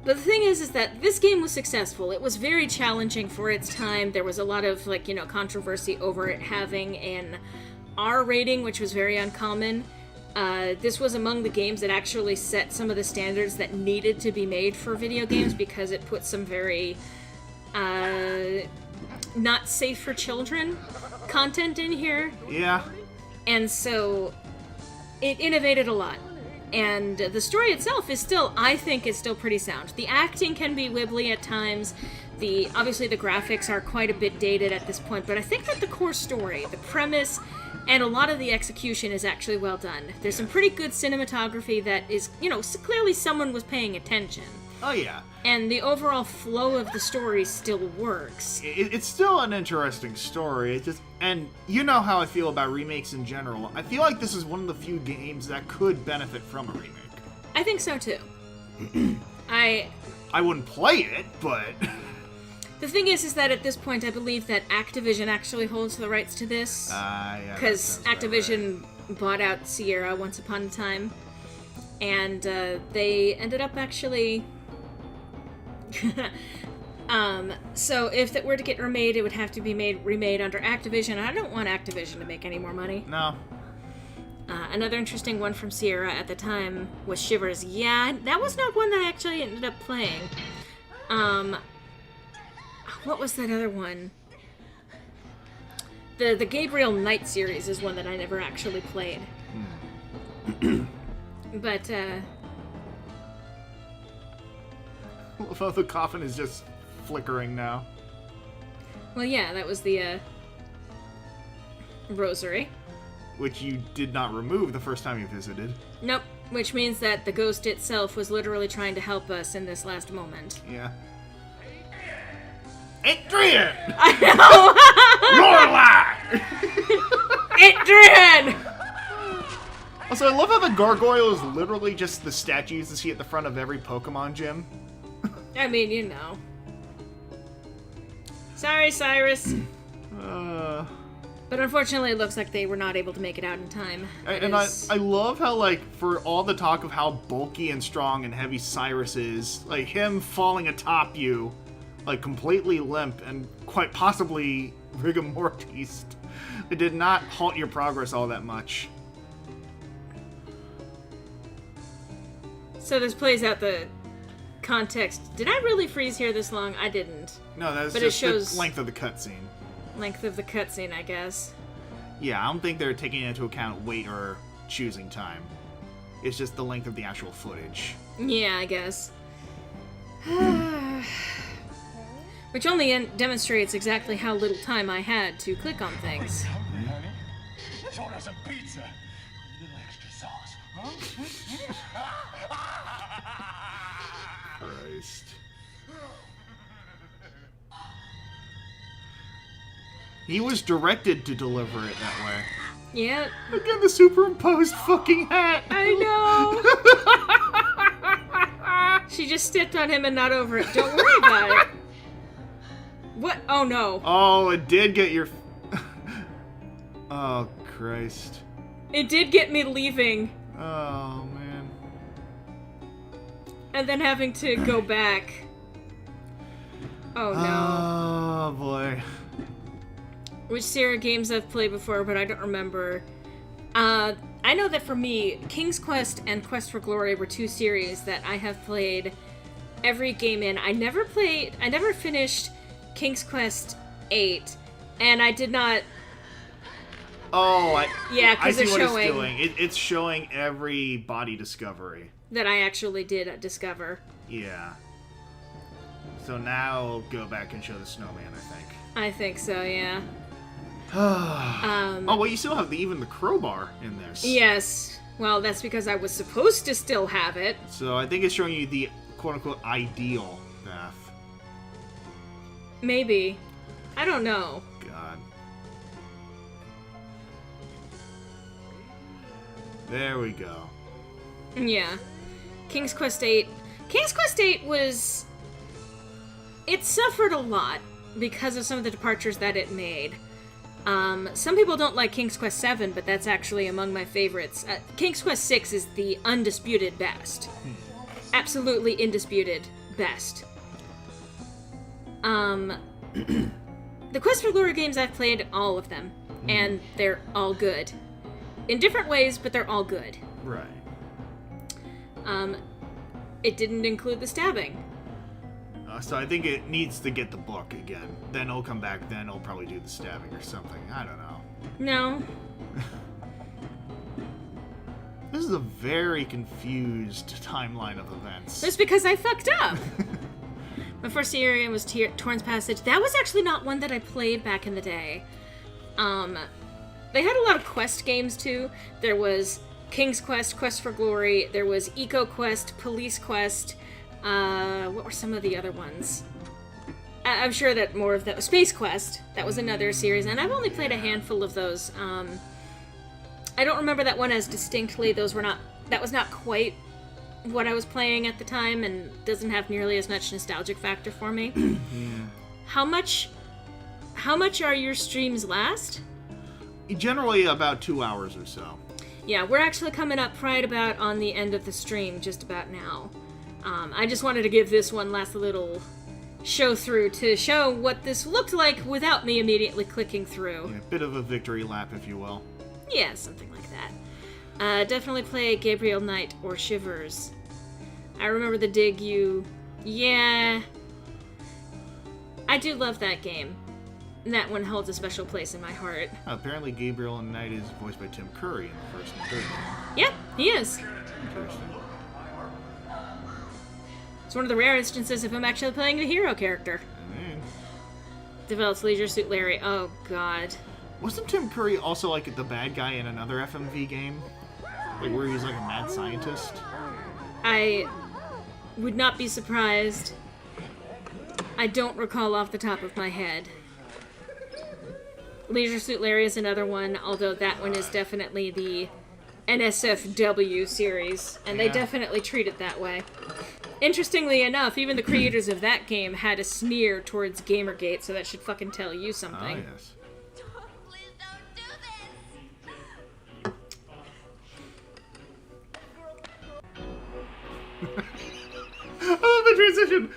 But the thing is that this game was successful. It was very challenging for its time. There was a lot of, controversy over it having an R rating, which was very uncommon. This was among the games that actually set some of the standards that needed to be made for video games because it put some very not safe for children content in here. Yeah. And so it innovated a lot. And the story itself is still, I think, is still pretty sound. The acting can be wibbly at times. Obviously the graphics are quite a bit dated at this point, but I think that the core story, the premise, and a lot of the execution is actually well done. There's some pretty good cinematography that is, clearly someone was paying attention. Oh, yeah. And the overall flow of the story still works. It's still an interesting story. And you know how I feel about remakes in general. I feel like this is one of the few games that could benefit from a remake. I think so, too. I wouldn't play it, but... The thing is that at this point, I believe that Activision actually holds the rights to this. Yeah. Because Activision bought out Sierra once upon a time. And they ended up actually... so if it were to get remade, it would have to be remade under Activision. I don't want Activision to make any more money. No. Another interesting one from Sierra at the time was Shivers. Yeah, that was not one that I actually ended up playing. What was that other one? The Gabriel Knight series is one that I never actually played. But, Although the coffin is just flickering now. Well, yeah, that was the, rosary. Which you did not remove the first time you visited. Nope, which means that the ghost itself was literally trying to help us in this last moment. Yeah. Adrian! I know! Adrian! Also, I love how the gargoyle is literally just the statues you see at the front of every Pokemon gym. I mean, Sorry, Cyrus. But unfortunately, it looks like they were not able to make it out in time. I love how, for all the talk of how bulky and strong and heavy Cyrus is, him falling atop you, completely limp and quite possibly rigor mortis, it did not halt your progress all that much. So this plays out the context. Did I really freeze here this long? I didn't. No, that's but just it shows... the length of the cutscene. Length of the cutscene, I guess. Yeah, I don't think they're taking into account weight or choosing time. It's just the length of the actual footage. Yeah, I guess. Which only demonstrates exactly how little time I had to click on things. Hungry, honey? Let's order some pizza. A little extra sauce, huh? Christ. He was directed to deliver it that way. Yeah. Again, the superimposed fucking hat. I know. She just stepped on him and not over it. Don't worry about it. What? Oh no. Oh, it did get your... Oh, Christ. It did get me leaving. Oh, man. And then having to go back. Oh no. Oh, boy. Which Sierra games I've played before, but I don't remember. I know that for me, King's Quest and Quest for Glory were two series that I have played every game in. I never finished King's Quest 8, and I did not... Oh, yeah, I because see they're what showing... it's doing. It's showing every body discovery. That I actually did discover. Yeah. So now go back and show the snowman, I think. I think so, yeah. Oh, well, you still have even the crowbar in this. Yes. Well, that's because I was supposed to still have it. So I think it's showing you the quote-unquote ideal path. Maybe. I don't know. God. There we go. Yeah. King's Quest 8. King's Quest 8 was... It suffered a lot because of some of the departures that it made. Some people don't like King's Quest 7, but that's actually among my favorites. King's Quest 6 is the undisputed best. Absolutely indisputed best. The Quest for Glory games, I've played all of them, and they're all good. In different ways, but they're all good. Right. It didn't include the stabbing. So I think it needs to get the book again. Then it'll come back, then it'll probably do the stabbing or something. I don't know. No. This is a very confused timeline of events. That's because I fucked up. My first area was Torrance Passage. That was actually not one that I played back in the day. They had a lot of quest games too. There was King's Quest, Quest for Glory. There was Eco Quest, Police Quest. What were some of the other ones? I'm sure that more of that... Space Quest. That was another series, and I've only played a handful of those. I don't remember that one as distinctly. That was not quite what I was playing at the time, and doesn't have nearly as much nostalgic factor for me. Yeah. How much are your streams last? Generally about 2 hours or so. Yeah, we're actually coming up right about on the end of the stream, just about now. I just wanted to give this one last little show through to show what this looked like without me immediately clicking through. Yeah, bit of a victory lap, if you will. Yeah, something like that. Definitely play Gabriel Knight or Shivers. I remember the dig you... Yeah. I do love that game. And that one holds a special place in my heart. Apparently Gabriel Knight is voiced by Tim Curry in the first and third game. Yeah, he is. Interesting. It's one of the rare instances of him actually playing a hero character. Develops Leisure Suit Larry. Oh, God. Wasn't Tim Curry also, like, the bad guy in another FMV game? Like, where he's, like, a mad scientist? I would not be surprised. I don't recall off the top of my head. Leisure Suit Larry is another one, although that one is definitely the NSFW series, and they definitely treat it that way. Interestingly enough, even the creators of that game had a sneer towards Gamergate, so that should fucking tell you something. Oh, yes. Please don't do I love the transition!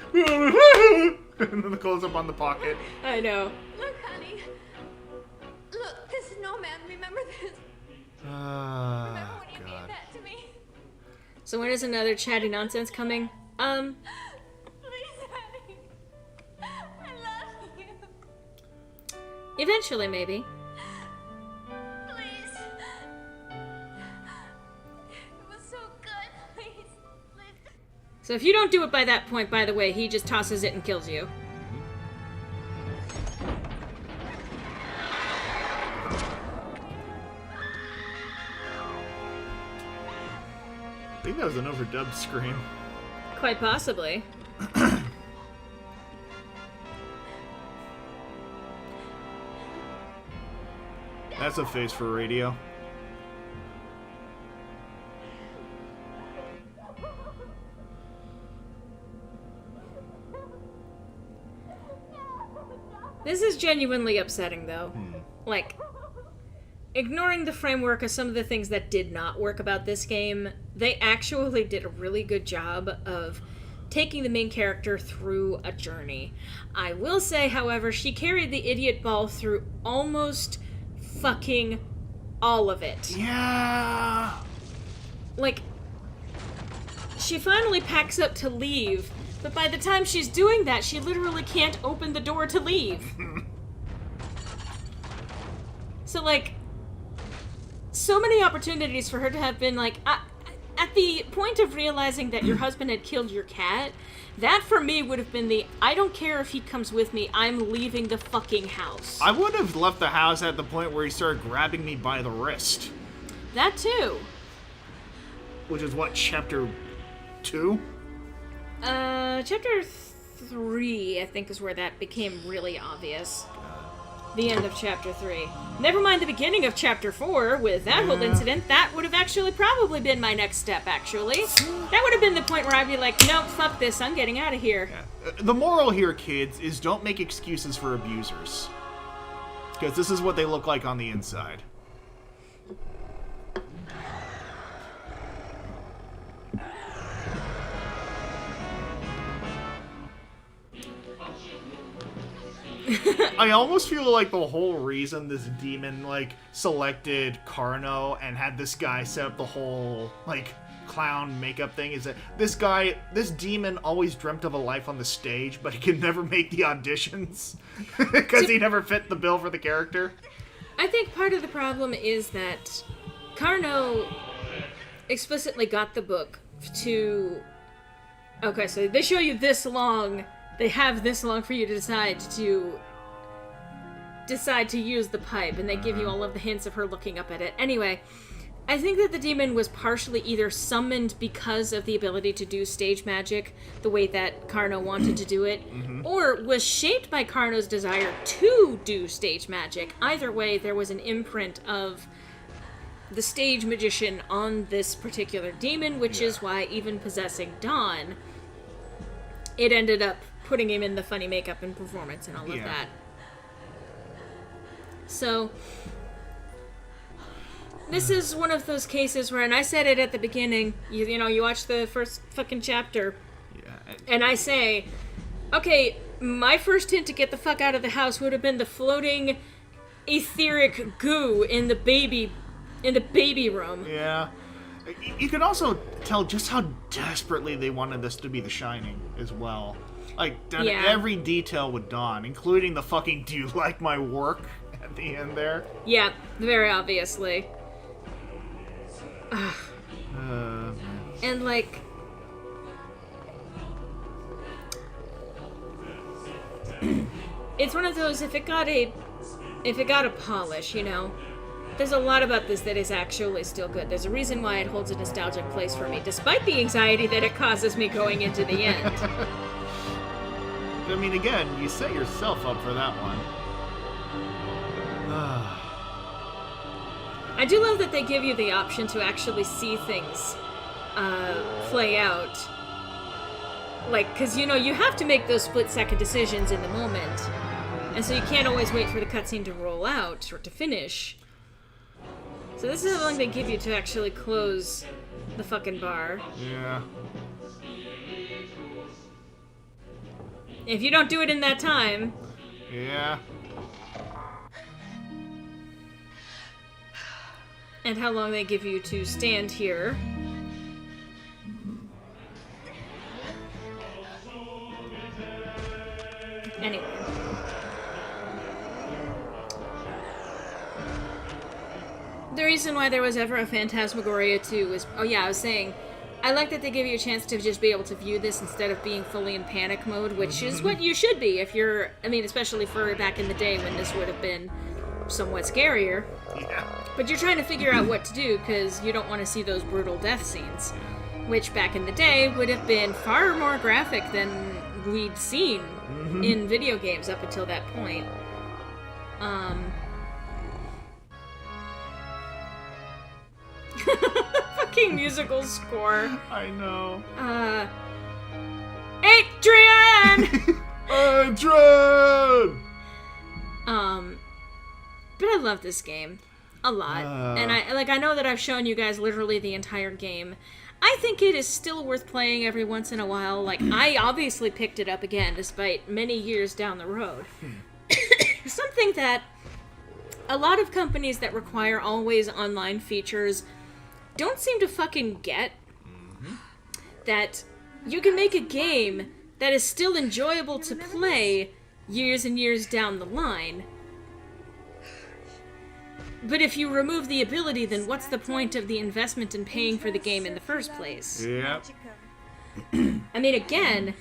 And then the close-up on the pocket. I know. this! Look, honey. Look, this snowman. Remember this? Remember when you gave that to me? So when is another chatty nonsense coming? Please, honey. I love you. Eventually, maybe. Please. It was so good. Please. Please. So if you don't do it by that point, by the way, he just tosses it and kills you. I think that was an overdubbed scream. Quite possibly. That's a face for radio. This is genuinely upsetting, though. Like, ignoring the framework of some of the things that did not work about this game, they actually did a really good job of taking the main character through a journey. I will say, however, she carried the idiot ball through almost fucking all of it. Yeah. Like, she finally packs up to leave, but by the time she's doing that, she literally can't open the door to leave. So, like, so many opportunities for her to have been like, at the point of realizing that your husband had killed your cat, that for me would have been the, I don't care if he comes with me, I'm leaving the fucking house. I would have left the house at the point where he started grabbing me by the wrist. That too. Which is what, chapter 2? Chapter 3, I think, is where that became really obvious. The end of chapter 3. Never mind the beginning of chapter 4 with that whole incident. That would have actually probably been my next step, actually. That would have been the point where I'd be like, nope, fuck this, I'm getting out of here. Yeah. The moral here, kids, is don't make excuses for abusers. Because this is what they look like on the inside. I almost feel like the whole reason this demon, like, selected Carno and had this guy set up the whole, like, clown makeup thing is that this demon always dreamt of a life on the stage, but he could never make the auditions because he never fit the bill for the character. I think part of the problem is that Carno explicitly got the book to... Okay, so they show you this long... They have this long for you to decide to use the pipe, and they give you all of the hints of her looking up at it. Anyway, I think that the demon was partially either summoned because of the ability to do stage magic the way that Carno wanted to do it, or was shaped by Carno's desire to do stage magic. Either way, there was an imprint of the stage magician on this particular demon, which is why even possessing Dawn, it ended up putting him in the funny makeup and performance and all of that. So, this is one of those cases where, and I said it at the beginning, you know, you watch the first fucking chapter, and I say, okay, my first hint to get the fuck out of the house would have been the floating etheric goo in the baby room. Yeah. You can also tell just how desperately they wanted this to be The Shining as well. Like, done every detail with Dawn, including the fucking "do you like my work" at the end there. Yeah, very obviously. And, like... it's one of those, if it got a polish, you know... There's a lot about this that is actually still good. There's a reason why it holds a nostalgic place for me, despite the anxiety that it causes me going into the end. I mean, again, you set yourself up for that one. I do love that they give you the option to actually see things play out. Like, because, you know, you have to make those split-second decisions in the moment. And so you can't always wait for the cutscene to roll out or to finish. So this is how long they give you to actually close the fucking bar. Yeah. If you don't do it in that time... Yeah. And how long they give you to stand here. Anyway. reason why there was ever a Phantasmagoria 2 was... Oh yeah, I was saying... I like that they give you a chance to just be able to view this instead of being fully in panic mode, which is what you should be if you're... I mean, especially for back in the day when this would have been somewhat scarier. Yeah. But you're trying to figure out what to do because you don't want to see those brutal death scenes. Which back in the day would have been far more graphic than we'd seen in video games up until that point. Fucking musical score. I know. Adrian! Adrian! But I love this game a lot. And I know that I've shown you guys literally the entire game. I think it is still worth playing every once in a while. Like, I obviously picked it up again despite many years down the road. Something that a lot of companies that require always online features don't seem to fucking get. That you can make a game that is still enjoyable to play years and years down the line. But if you remove the ability, then what's the point of the investment in paying for the game in the first place? Yep. I mean, again,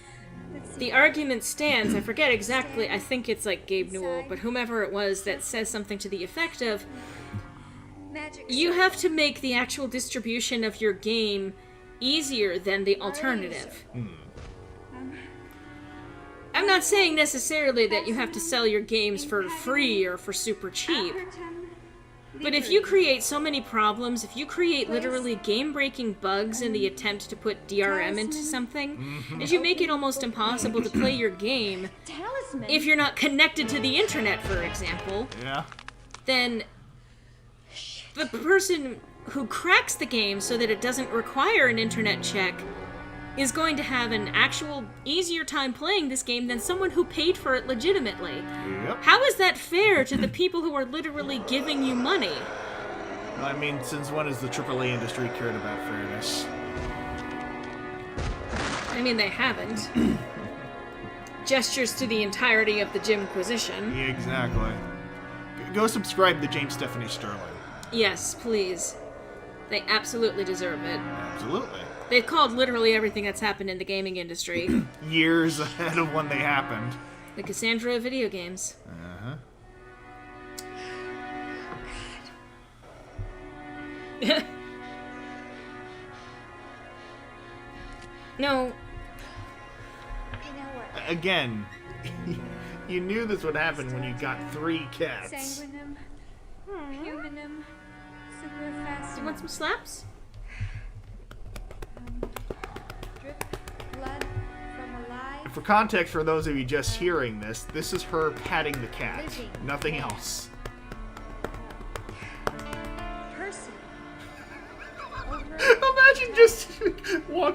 the argument stands, I forget exactly, I think it's like Gabe Newell, but whomever it was that says something to the effect of, you have to make the actual distribution of your game easier than the alternative. I'm not saying necessarily that you have to sell your games for free or for super cheap. But if you create so many problems, if you create literally game-breaking bugs in the attempt to put DRM into something, if you make it almost impossible to play your game, if you're not connected to the internet, for example, then the person who cracks the game so that it doesn't require an internet check is going to have an actual easier time playing this game than someone who paid for it legitimately. Yep. How is that fair to the people who are literally giving you money? I mean, since when has the AAA industry cared about fairness? I mean, they haven't. Gestures to the entirety of the Jimquisition. Yeah, exactly. Go subscribe to James Stephanie Sterling. Yes, please. They absolutely deserve it. Absolutely. They've called literally everything that's happened in the gaming industry. Years ahead of when they happened. The Cassandra of video games. No. You know what? Again, you knew this would happen when you got 3 cats. Sanguinum, humanum, superfascinum. Do you want some slaps? Drip blood from alive. For context, for those of you just hearing this, this is her patting the cat. Nothing else. Person. Imagine just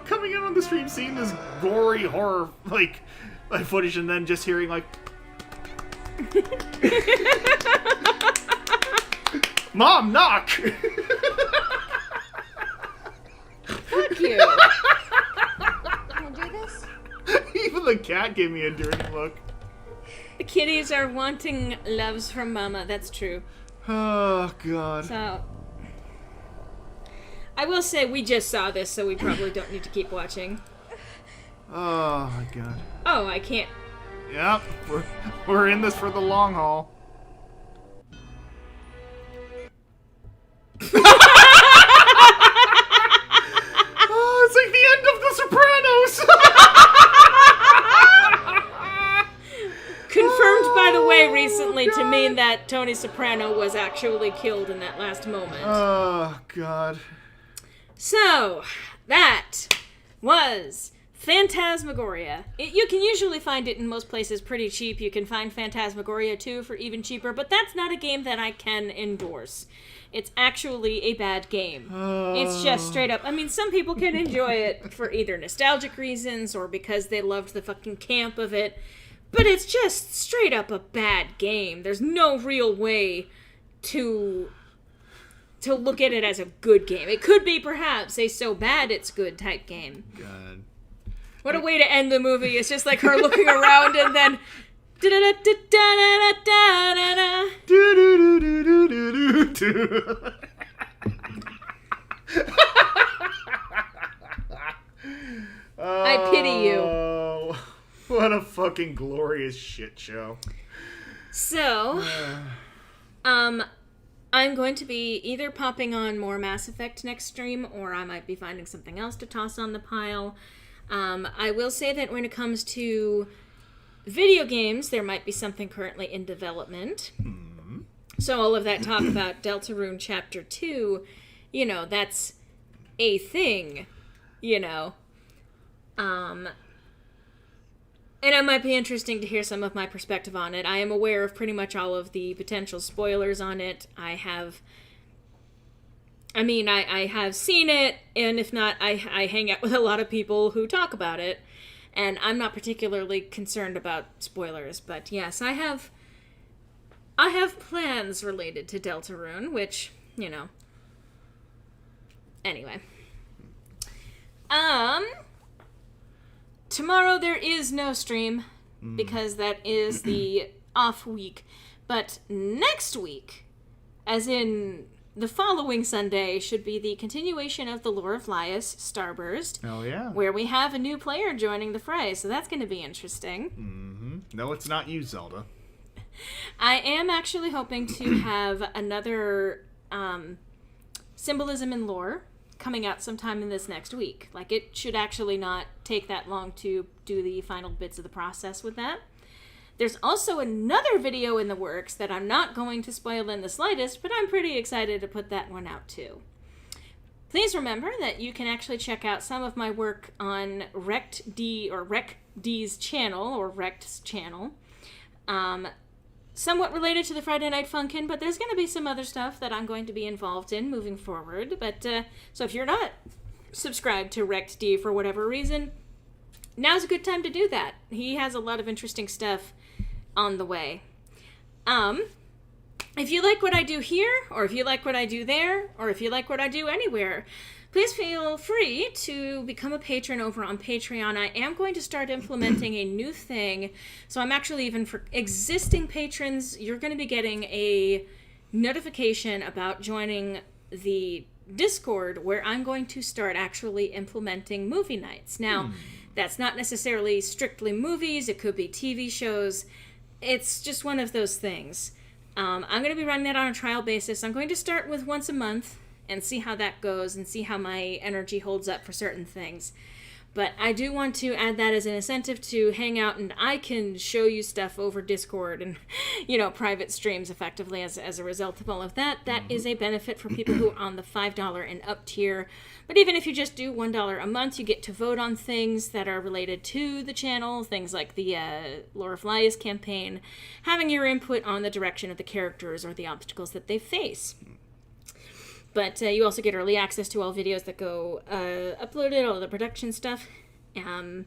coming in on the stream, seeing this gory horror like footage, and then just hearing like, "Mom, knock!" Fuck you. Can I do this? Even the cat gave me a dirty look. The kitties are wanting loves from mama. That's true. Oh God. So, I will say we just saw this, so we probably don't need to keep watching. Oh my God. Oh, I can't. Yep, we're in this for the long haul. Oh, it's like the end of The Sopranos. Confirmed, by the way, recently to mean that Tony Soprano was actually killed in that last moment. Oh God. So, that was Phantasmagoria. You can usually find it in most places pretty cheap. You can find Phantasmagoria 2 for even cheaper, but that's not a game that I can endorse. It's actually a bad game. It's just straight up. I mean, some people can enjoy it for either nostalgic reasons or because they loved the fucking camp of it, but it's just straight up a bad game. There's no real way to look at it as a good game. It could be perhaps a so bad it's good type game. God. What a way to end the movie. It's just like her looking around and then I pity you. Oh, what a fucking glorious shit show. So, I'm going to be either popping on more Mass Effect next stream, or I might be finding something else to toss on the pile. I will say that when it comes to video games, there might be something currently in development. So all of that talk about Deltarune Chapter 2, you know, that's a thing, you know. And it might be interesting to hear some of my perspective on it. I am aware of pretty much all of the potential spoilers on it. I have seen it, and if not, I hang out with a lot of people who talk about it, and I'm not particularly concerned about spoilers, but yes, I have plans related to Deltarune, which, you know. Anyway. Tomorrow there is no stream, because that is the off week. But next week, as in the following Sunday, should be the continuation of the Lore of Lias Starburst. Oh, yeah. Where we have a new player joining the fray, so that's going to be interesting. Mm-hmm. No, it's not you, Zelda. I am actually hoping to have another Symbolism and Lore coming out sometime in this next week. Like, it should actually not take that long to do the final bits of the process with that. There's also another video in the works that I'm not going to spoil in the slightest, but I'm pretty excited to put that one out too. Please remember that you can actually check out some of my work on RecD's channel, or Rect's channel. Somewhat related to the Friday Night Funkin', but there's going to be some other stuff that I'm going to be involved in moving forward. But so if you're not subscribed to RecD for whatever reason, now's a good time to do that. He has a lot of interesting stuff on the way. If you like what I do here, or if you like what I do there, or if you like what I do anywhere, please feel free to become a patron over on Patreon. I am going to start implementing a new thing. So I'm actually, even for existing patrons, you're going to be getting a notification about joining the Discord, where I'm going to start actually implementing movie nights. Now, that's not necessarily strictly movies. It could be TV shows. It's just one of those things. I'm going to be running that on a trial basis. I'm going to start with once a month and see how that goes and see how my energy holds up for certain things. But I do want to add that as an incentive to hang out, and I can show you stuff over Discord and, you know, private streams effectively as a result of all of that. That is a benefit for people who are on the $5 and up tier. But even if you just do $1 a month, you get to vote on things that are related to the channel, things like the Lore of Lias campaign, having your input on the direction of the characters or the obstacles that they face. But you also get early access to all videos that go uploaded, all the production stuff. And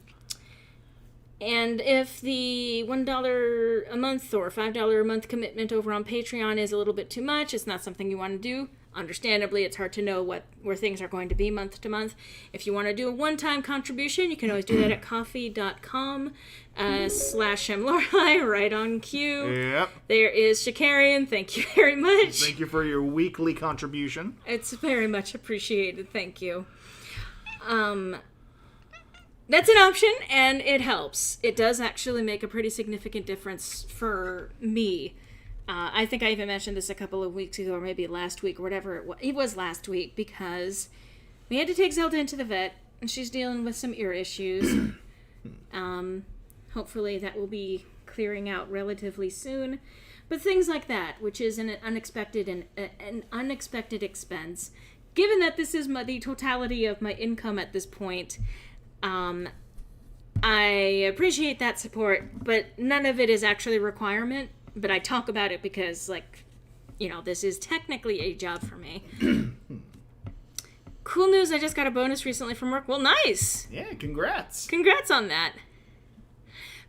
if the $1 a month or $5 a month commitment over on Patreon is a little bit too much, it's not something you want to do, understandably, it's hard to know where things are going to be month to month. If you want to do a one-time contribution, you can always do that at coffee.com/Lorelei, right on cue. Yep. There is Shakarian. Thank you very much. Thank you for your weekly contribution. It's very much appreciated. Thank you. That's an option, and it helps. It does actually make a pretty significant difference for me. I think I even mentioned this a couple of weeks ago, or maybe last week, or whatever it was. It was last week, because we had to take Zelda into the vet, and she's dealing with some ear issues. Hopefully that will be clearing out relatively soon. But things like that, which is an unexpected expense, given that this is the totality of my income at this point, I appreciate that support, but none of it is actually a requirement. But I talk about it because, like, you know, this is technically a job for me. Cool news, I just got a bonus recently from work. Well, nice! Yeah, congrats. Congrats on that.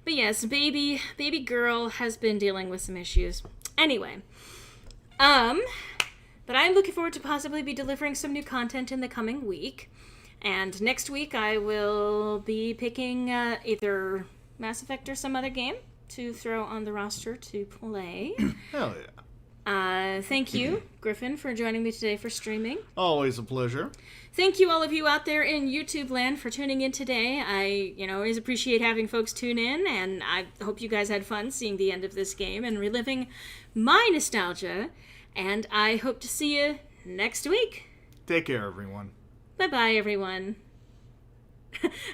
But yes, baby girl has been dealing with some issues. Anyway. But I'm looking forward to possibly be delivering some new content in the coming week. And next week I will be picking either Mass Effect or some other game to throw on the roster to play. Hell yeah. Thank you, Griffin, for joining me today for streaming. Always a pleasure. Thank you, all of you out there in YouTube land, for tuning in today. I, always appreciate having folks tune in, and I hope you guys had fun seeing the end of this game and reliving my nostalgia. And I hope to see you next week. Take care, everyone. Bye-bye, everyone.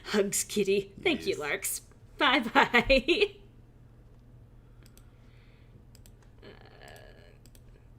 Hugs, kitty. Thank you, Larks. Bye-bye.